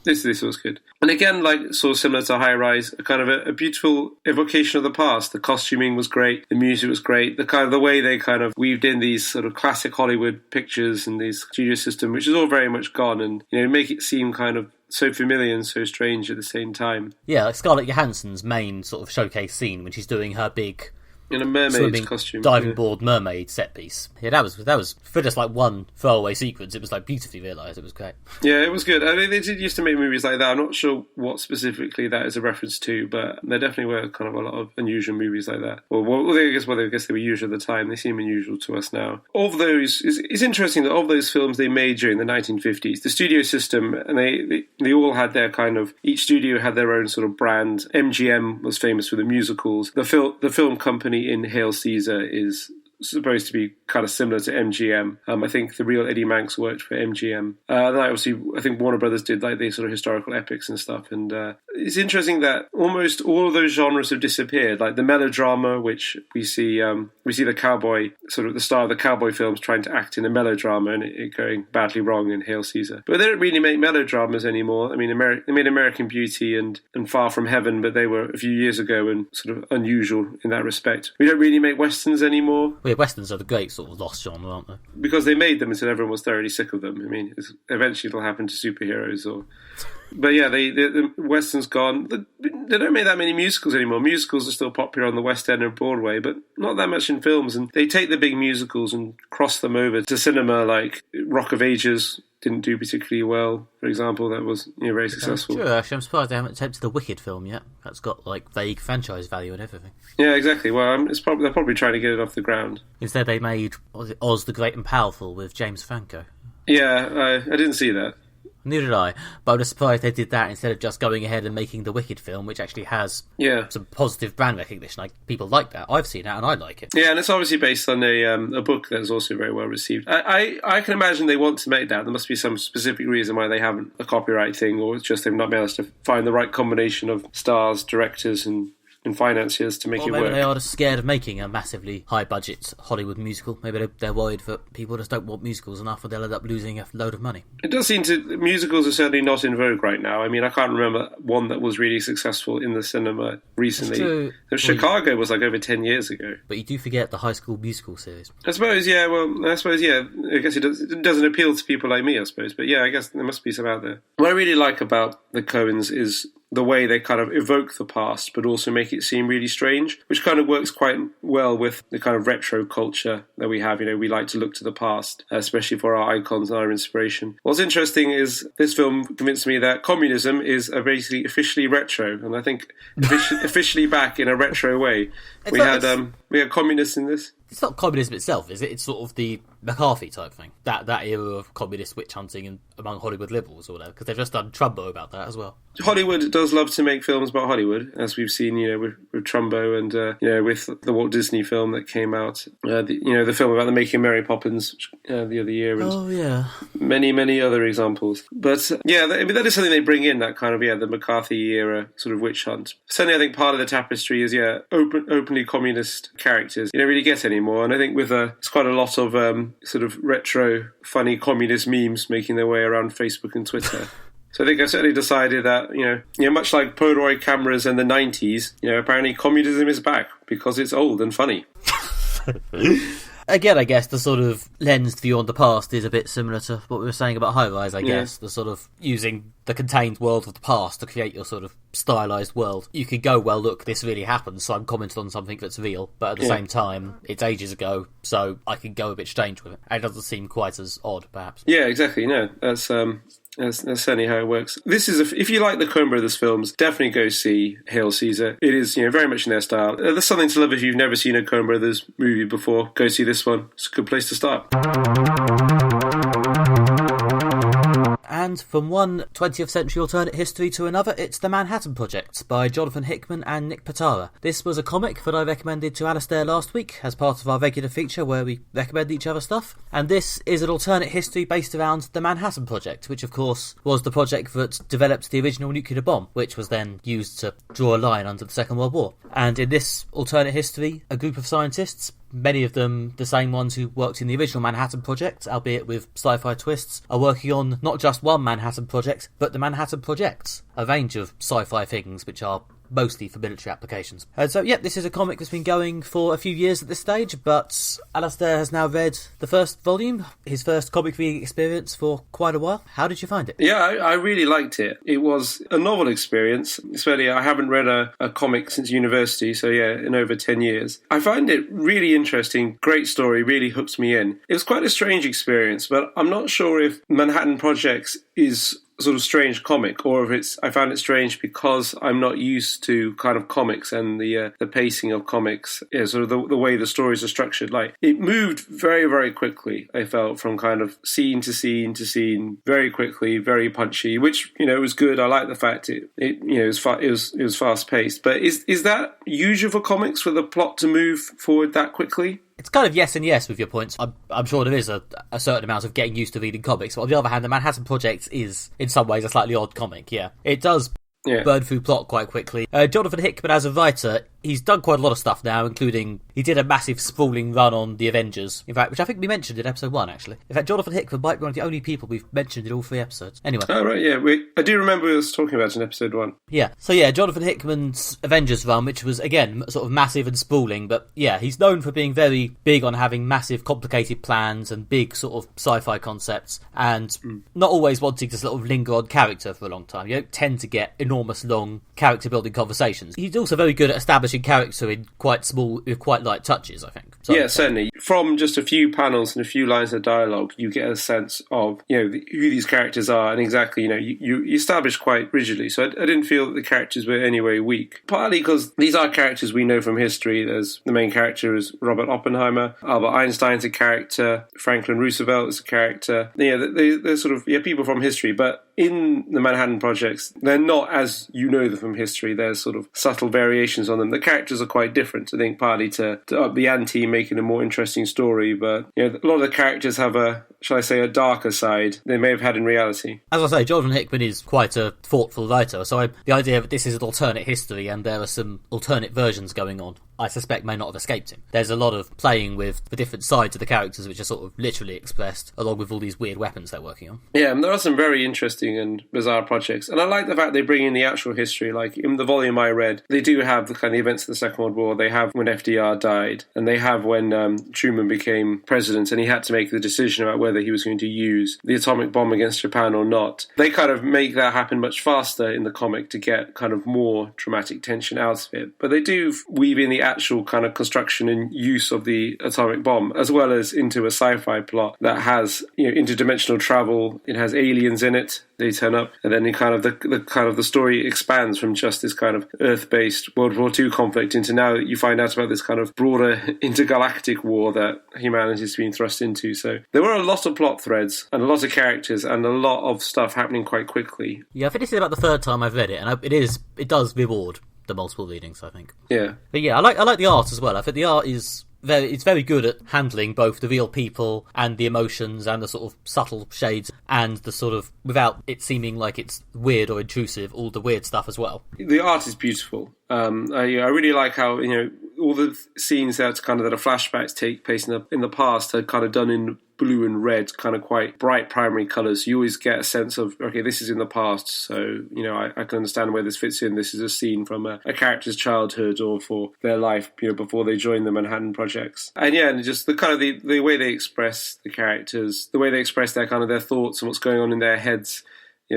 Speaker 2: this was good. And again, like sort of similar to High Rise, a kind of a beautiful evocation of the past. The costuming was great, the music was great, the way they kind of weaved in these sort of classic Hollywood pictures and these studio system, which is all very much gone, and make it seem kind of so familiar and so strange at the same time.
Speaker 1: Yeah, like Scarlett Johansson's main sort of showcase scene when she's doing her big
Speaker 2: in a mermaid costume,
Speaker 1: diving board mermaid set piece. Yeah, that was for just like one throwaway sequence. It was like beautifully realised. It was great.
Speaker 2: Yeah, it was good. I mean, they did used to make movies like that. I'm not sure what specifically that is a reference to, but there definitely were kind of a lot of unusual movies like that. I guess they were usual at the time. They seem unusual to us now. Of those, it's interesting that of those films they made during the 1950s, the studio system, and they all had their kind of, each studio had their own sort of brand. MGM was famous for the musicals. The film company in Hail Caesar is supposed to be kind of similar to MGM. I think the real Eddie Manx worked for MGM. Obviously, I think Warner Brothers did like these sort of historical epics and stuff. And it's interesting that almost all of those genres have disappeared. Like the melodrama, which we see the cowboy, sort of the star of the cowboy films trying to act in a melodrama and it going badly wrong in Hail Caesar. But they don't really make melodramas anymore. I mean, they made American Beauty and Far From Heaven, but they were a few years ago and sort of unusual in that respect. We don't really make westerns anymore.
Speaker 1: Well, yeah, westerns are the great sort of lost genre, aren't they?
Speaker 2: Because they made them until everyone was thoroughly sick of them. I mean, eventually it'll happen to superheroes or But yeah, the Western's gone. They don't make that many musicals anymore. Musicals are still popular on the West End and Broadway, but not that much in films. And they take the big musicals and cross them over to cinema, like Rock of Ages didn't do particularly well, for example. That was very successful.
Speaker 1: True, actually, I'm surprised they haven't attempted the Wicked film yet. That's got like vague franchise value and everything.
Speaker 2: Yeah, exactly. Well, they're probably trying to get it off the ground.
Speaker 1: Instead, they made Oz the Great and Powerful with James Franco.
Speaker 2: Yeah, I didn't see that.
Speaker 1: Neither did I, but I'm just surprised they did that instead of just going ahead and making the Wicked film, which actually has some positive brand recognition. Like, people like that. I've seen that and I like it.
Speaker 2: Yeah, and it's obviously based on a book that's also very well received. I can imagine they want to make that. There must be some specific reason why they haven't, a copyright thing, or it's just they've not managed to find the right combination of stars, directors, and financiers to make it work.
Speaker 1: Maybe they are just scared of making a massively high-budget Hollywood musical. Maybe they're worried that people just don't want musicals enough, or they'll end up losing a load of money.
Speaker 2: It does seem musicals are certainly not in vogue right now. I mean, I can't remember one that was really successigual in the cinema recently. Chicago was like over 10 years ago.
Speaker 1: But you do forget the High School Musical series.
Speaker 2: I suppose, yeah. I guess it doesn't appeal to people like me, I suppose. But yeah, I guess there must be some out there. What I really like about the Coens is the way they kind of evoke the past, but also make it seem really strange, which kind of works quite well with the kind of retro culture that we have. We like to look to the past, especially for our icons and our inspiration. What's interesting is this film convinced me that communism is basically officially retro, and I think officially back in a retro way. We had communists in this.
Speaker 1: It's not communism itself, is it? It's sort of the McCarthy type thing. That era of communist witch hunting among Hollywood liberals or whatever, because they've just done Trumbo about that as well.
Speaker 2: Hollywood does love to make films about Hollywood, as we've seen, with Trumbo and with the Walt Disney film that came out, the film about the making of Mary Poppins the other year, and many other examples. But that is something they bring in, that kind of the McCarthy era sort of witch hunt. Certainly, I think part of the tapestry is openly communist characters. You don't really get anymore, and I think with it's quite a lot of sort of retro, funny communist memes making their way around Facebook and Twitter. So I think I certainly decided that, much like Polaroid cameras in the 90s, apparently communism is back because it's old and funny.
Speaker 1: Again, I guess the sort of lens view on the past is a bit similar to what we were saying about High Rise, I guess. The sort of using the contained world of the past to create your sort of stylised world. You could go, well, look, this really happened, so I'm commenting on something that's real, but at the same time, it's ages ago, so I can go a bit strange with it. And it doesn't seem quite as odd, perhaps. Yeah,
Speaker 2: exactly. No, that's certainly how it works. This is if you like the Coen Brothers films, definitely go see Hail Caesar. It is very much in their style. There's something to love if you've never seen a Coen Brothers movie before. Go see this one. It's a good place to start.
Speaker 1: And from one 20th century alternate history to another, it's The Manhattan Project by Jonathan Hickman and Nick Pitarra. This was a comic that I recommended to Alastair last week as part of our regular feature where we recommend each other stuff. And this is an alternate history based around the Manhattan Project, which of course was the project that developed the original nuclear bomb, which was then used to draw a line under the Second World War. And in this alternate history, a group of scientists, many of them the same ones who worked in the original Manhattan Project, albeit with sci-fi twists, are working on not just one Manhattan Project, but the Manhattan Projects, a range of sci-fi things which are mostly for military applications. And so, this is a comic that's been going for a few years at this stage, but Alastair has now read the first volume, his first comic reading experience for quite a while. How did you find it?
Speaker 2: Yeah, I really liked it. It was a novel experience, especially I haven't read a comic since university, so in over 10 years. I find it really interesting, great story, really hooked me in. It was quite a strange experience, but I'm not sure if Manhattan Projects is sort of strange comic, or if I found it strange because I'm not used to kind of comics and the pacing of comics, sort of the way the stories are structured. Like, it moved very, very quickly, I felt, from kind of scene to scene to scene, very quickly, very punchy, which, was good. I like the fact it was fast paced. But is that usual for comics, for the plot to move forward that quickly?
Speaker 1: It's kind of yes and yes with your points. I'm sure there is a certain amount of getting used to reading comics, but on the other hand, the Manhattan Project is, in some ways, a slightly odd comic, It does burn through plot quite quickly. Jonathan Hickman, as a writer, he's done quite a lot of stuff now, including he did a massive sprawling run on the Avengers, in fact, which I think we mentioned in episode 1, actually. In fact, Jonathan Hickman might be one of the only people we've mentioned in all 3 episodes. Anyway.
Speaker 2: Oh, right, yeah. I do remember us talking about it in episode 1.
Speaker 1: Yeah. So, yeah, Jonathan Hickman's Avengers run, which was, again, sort of massive and sprawling, but, yeah, he's known for being very big on having massive, complicated plans and big sort of sci-fi concepts, and not always wanting to sort of linger on character for a long time. You don't tend to get enormous, long, character-building conversations. He's also very good at establishing character in quite small, with quite light touches, I think. So,
Speaker 2: yeah, certainly. From just a few panels and a few lines of dialogue, you get a sense of, who these characters are, and exactly, you establish quite rigidly. So I didn't feel that the characters were in any way weak. Partly because these are characters we know from history. There's the main character is Robert Oppenheimer, Albert Einstein's a character, Franklin Roosevelt is a character. Yeah, they're sort of people from history, but in the Manhattan Projects, they're not as you know them from history. There's sort of subtle variations on them. The characters are quite different, I think, partly to up the ante, making a more interesting story. But a lot of the characters have a darker side they may have had in reality.
Speaker 1: As I say, Jonathan Hickman is quite a thoughtful writer, so the idea that this is an alternate history and there are some alternate versions going on, I suspect may not have escaped him. There's a lot of playing with the different sides of the characters which are sort of literally expressed, along with all these weird weapons they're working on.
Speaker 2: Yeah, and there are some very interesting and bizarre projects, and I like the fact they bring in the actual history. Like in the volume I read, they do have the kind of events of the Second World War. They have when FDR died, and they have when Truman became president and he had to make the decision about whether he was going to use the atomic bomb against Japan or not. They kind of make that happen much faster in the comic to get kind of more dramatic tension out of it. But they do weave in the actual kind of construction and use of the atomic bomb, as well as into a sci-fi plot that has interdimensional travel. It has aliens in it. They turn up, and then the story expands from just this kind of Earth-based World War II conflict into now that you find out about this kind of broader intergalactic war that humanity's been thrust into. So there were a lot of plot threads and a lot of characters and a lot of stuff happening quite quickly.
Speaker 1: Yeah, I think this is about the third time I've read it, and it does reward the multiple readings, I think.
Speaker 2: Yeah.
Speaker 1: But yeah, I like the art as well. I think the art is it's very good at handling both the real people and the emotions and the sort of subtle shades and the sort of, without it seeming like it's weird or intrusive, all the weird stuff as well.
Speaker 2: The art is beautiful. I really like how, all the scenes that are flashbacks take place in the past are kind of done in blue and red, kind of quite bright primary colours. You always get a sense of, okay, this is in the past, so, I can understand where this fits in. This is a scene from a character's childhood or for their life, before they join the Manhattan Projects. And just the kind of the way they express the characters, the way they express their kind of their thoughts and what's going on in their heads,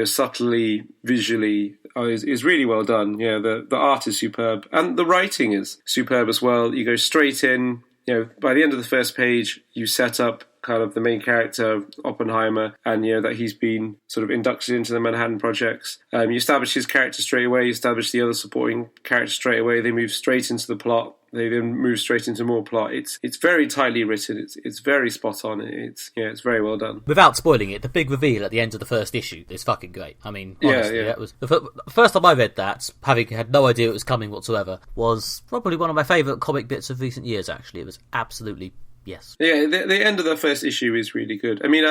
Speaker 2: subtly, visually, is really well done. The art is superb, and the writing is superb as well. You go straight in. By the end of the first page, you set up kind of the main character, Oppenheimer, and that he's been sort of inducted into the Manhattan Projects. You establish his character straight away, you establish the other supporting characters straight away, they move straight into the plot, they then move straight into more plot. It's very tightly written, it's very spot on, it's very well done.
Speaker 1: Without spoiling it, the big reveal at the end of the first issue is fucking great. I mean, honestly,
Speaker 2: yeah.
Speaker 1: It was the first time I read that, having had no idea it was coming whatsoever, was probably one of my favourite comic bits of recent years, actually. It was absolutely... Yes.
Speaker 2: Yeah, the end of the first issue is really good. I mean,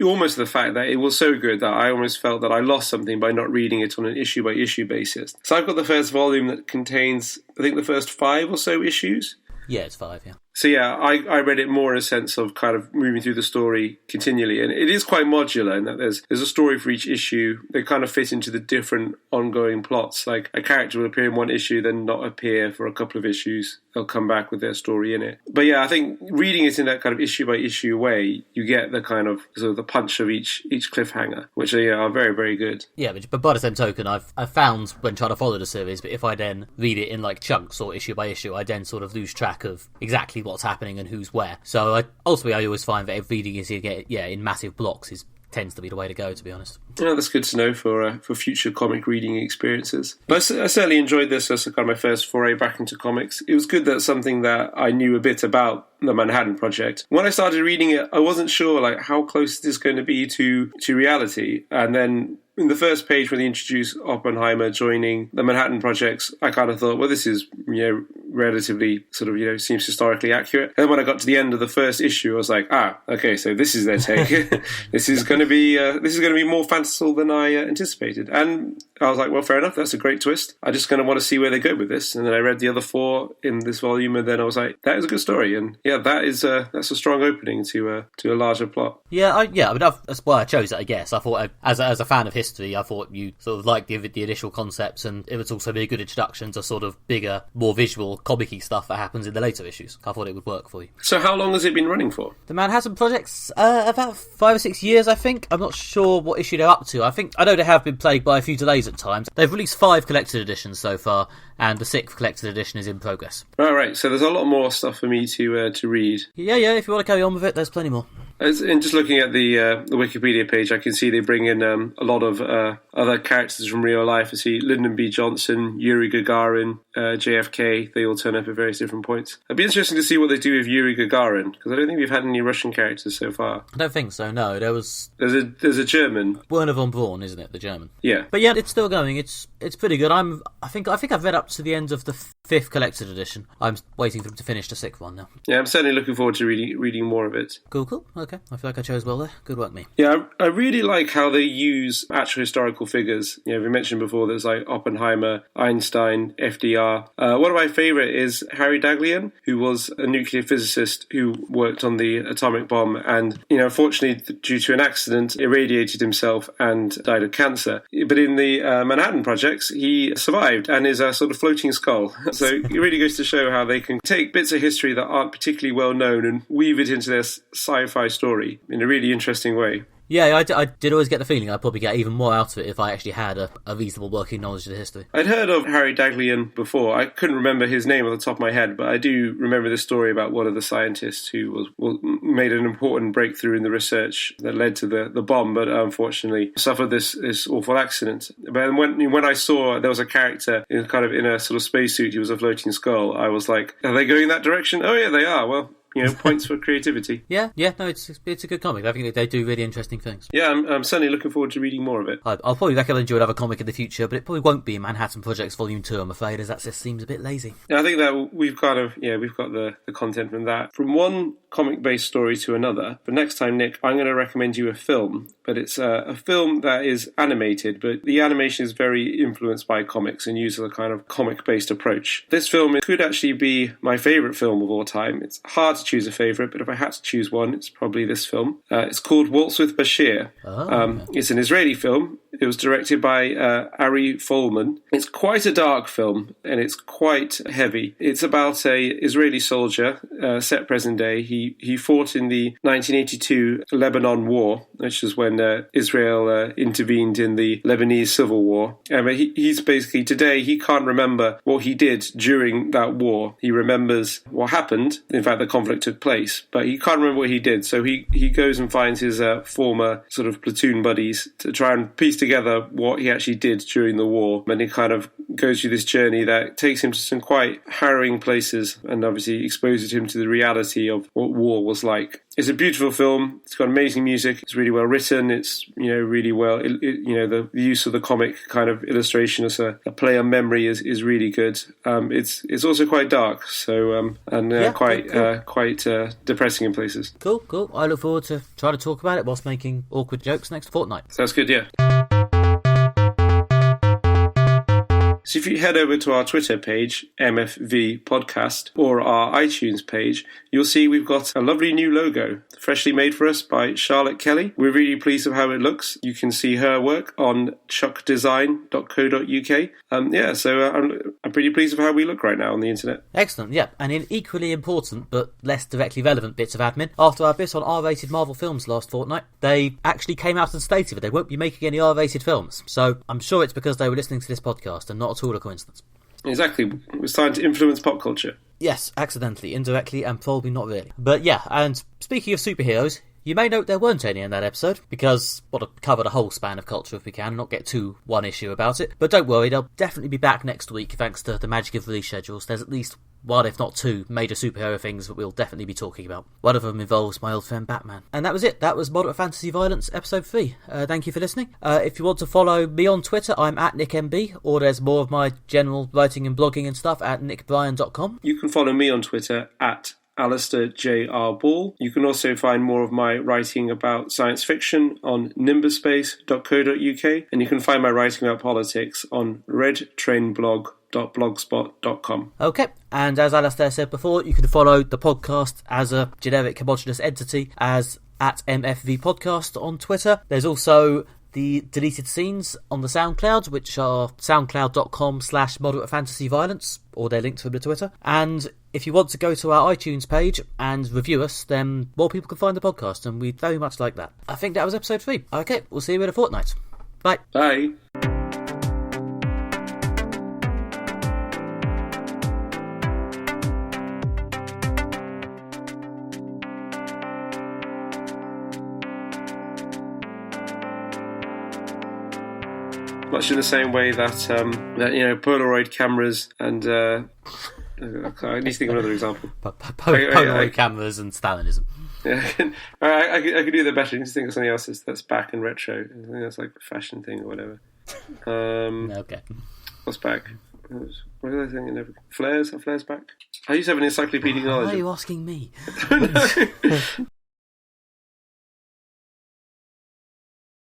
Speaker 2: almost the fact that it was so good that I almost felt that I lost something by not reading it on an issue-by-issue basis. So I've got the first volume that contains, I think, the first 5 or so issues.
Speaker 1: Yeah, it's 5, yeah.
Speaker 2: So yeah, I read it more in a sense of kind of moving through the story continually, and it is quite modular in that there's a story for each issue. They kind of fit into the different ongoing plots. Like a character will appear in one issue, then not appear for a couple of issues. They'll come back with their story in it. But yeah, I think reading it in that kind of issue by issue way, you get the kind of sort of the punch of each cliffhanger, which are very, very good.
Speaker 1: Yeah, but by the same token, I've found when trying to follow the series, but if I then read it in like chunks or issue by issue, I then sort of lose track of exactly what's happening and who's where. So I always find that reading is in massive blocks tends to be the way to go, to be honest.
Speaker 2: Yeah, that's good to know for future comic reading experiences. But I certainly enjoyed this as kind of my first foray back into comics. It was good that something that I knew a bit about the Manhattan Project. When I started reading it, I wasn't sure like how close is this going to be to reality. And then in the first page when they introduce Oppenheimer joining the Manhattan Projects, I kind of thought, well, this is relatively sort of, seems historically accurate. And then when I got to the end of the first issue, I was like, okay, so this is their take. This is going to be more fanciful than I anticipated. And I was like, well, fair enough. That's a great twist. I just kind of want to see where they go with this. And then I read the other 4 in this volume, and then I was like, that is a good story. And yeah, that's a strong opening to a larger plot.
Speaker 1: Yeah, that's why I chose it, I guess. I thought, as a fan of history, I thought you sort of liked the initial concepts, and it would also be a good introduction to sort of bigger, more visual, comic-y stuff that happens in the later issues. I thought it would work for you.
Speaker 2: So how long has it been running for?
Speaker 1: The Manhattan Project's about 5 or 6 years, I think. I'm not sure what issue they're up to. I know they have been plagued by a few delays at times. They've released 5 collected editions so far, and the 6th collected edition is in progress.
Speaker 2: Right. So there's a lot more stuff for me to read.
Speaker 1: Yeah. If you want to carry on with it, there's plenty more.
Speaker 2: And just looking at the Wikipedia page, I can see they bring in a lot of other characters from real life. I see Lyndon B. Johnson, Yuri Gagarin, JFK. They all turn up at various different points. It'd be interesting to see what they do with Yuri Gagarin, because I don't think we've had any Russian characters so far.
Speaker 1: I don't think so. No, there's
Speaker 2: a German.
Speaker 1: Werner von Braun, isn't it? The German.
Speaker 2: Yeah.
Speaker 1: But yeah, it's still going. It's pretty good. I think I've read up to the end of the 5th collected edition. I'm waiting for them to finish the 6th one now.
Speaker 2: Yeah, I'm certainly looking forward to reading more of it.
Speaker 1: Cool. Okay, I feel like I chose well there. Good work, me.
Speaker 2: Yeah, I really like how they use actual historical figures. We mentioned before there's like Oppenheimer, Einstein, FDR. One of my favourite is Harry Daghlian, who was a nuclear physicist who worked on the atomic bomb, and unfortunately due to an accident irradiated himself and died of cancer. But in the Manhattan Projects, he survived and is a sort of floating skull. So it really goes to show how they can take bits of history that aren't particularly well known and weave it into their sci-fi story in a really interesting way.
Speaker 1: Yeah, I did always get the feeling I'd probably get even more out of it if I actually had a reasonable working knowledge of the history.
Speaker 2: I'd heard of Harry Daghlian before. I couldn't remember his name on the top of my head, but I do remember the story about one of the scientists who made an important breakthrough in the research that led to the bomb, but unfortunately suffered this awful accident. But when I saw there was a character in a sort of spacesuit, he was a floating skull, I was like, are they going that direction? Oh yeah, they are. Well, points for creativity.
Speaker 1: Yeah, no, it's a good comic. I think they do really interesting things.
Speaker 2: Yeah, I'm certainly looking forward to reading more of it.
Speaker 1: I'll probably enjoy another comic in the future, but it probably won't be Manhattan Projects Volume 2, I'm afraid, as that just seems a bit lazy.
Speaker 2: Yeah, I think that we've got the content from that. From one comic-based story to another. But next time, Nick, I'm going to recommend you a film. But it's a film that is animated, but the animation is very influenced by comics and uses a kind of comic-based approach. This film could actually be my favourite film of all time. It's hard to choose a favourite, but if I had to choose one, it's probably this film. It's called Waltz with Bashir. It's an Israeli film. It was directed by Ari Folman. It's quite a dark film, and it's quite heavy. It's about a Israeli soldier, set present day. He fought in the 1982 Lebanon War, which is when Israel intervened in the Lebanese Civil War. But he's basically, today, he can't remember what he did during that war. He remembers what happened. In fact, the conflict took place, but he can't remember what he did. So he goes and finds his former sort of platoon buddies to try and piece together what he actually did during the war. And he kind of goes through this journey that takes him to some quite harrowing places and obviously exposes him to the reality of what war was like. It's a beautiful film. It's got amazing music. It's really well written. It's, really well, the use of the comic kind of illustration as a play on memory is really good. It's also quite dark, so quite depressing in places.
Speaker 1: Cool. I look forward to trying to talk about it whilst making awkward jokes next fortnight.
Speaker 2: Sounds good, yeah. So if you head over to our Twitter page, MFV Podcast, or our iTunes page, you'll see we've got a lovely new logo, freshly made for us by Charlotte Kelly. We're really pleased with how it looks. You can see her work on chuckdesign.co.uk. I'm pretty pleased with how we look right now on the internet.
Speaker 1: Excellent, yeah. And in equally important, but less directly relevant bits of admin, after our bit on R-rated Marvel films last fortnight, they actually came out and stated that they won't be making any R-rated films. So I'm sure it's because they were listening to this podcast and not at all a coincidence.
Speaker 2: Exactly. We're starting to influence pop culture.
Speaker 1: Yes, accidentally, indirectly, and probably not really. But yeah, and speaking of superheroes, You may note there weren't any in that episode, because I want to cover the whole span of culture if we can, and not get too one issue about it. But don't worry, they'll definitely be back next week thanks to the magic of release schedules. There's at least one, if not two, major superhero things that we'll definitely be talking about. One of them involves my old friend Batman. And that was it. That was Moderate Fantasy Violence, Episode 3. Thank you for listening. If you want to follow me on Twitter, I'm at NickMB, or there's more of my general writing and blogging and stuff at nickbryan.com.
Speaker 2: You can follow me on Twitter at Alastair J.R. Ball. You can also find more of my writing about science fiction on nimberspace.co.uk, and you can find my writing about politics on redtrainblog.blogspot.com.
Speaker 1: Okay, and as Alastair said before, you can follow the podcast as a generic homogenous entity as at MFV Podcast on Twitter. There's also the deleted scenes on the SoundCloud, which are soundcloud.com/moderatefantasyviolence, or they're linked from the Twitter. And if you want to go to our iTunes page and review us, then more people can find the podcast, and we'd very much like that. I think that was episode 3. Okay, we'll see you in a fortnight. Bye.
Speaker 2: Bye. Much in the same way that Polaroid cameras and I need to think of another example.
Speaker 1: Polaroid cameras and Stalinism.
Speaker 2: Yeah, I could do that better. I need to think of something else that's back and retro. I think that's like a fashion thing or whatever.
Speaker 1: Okay.
Speaker 2: What's back? What did I think? Flares? Are flares back? I used to have an encyclopedic knowledge.
Speaker 1: Why are you asking me?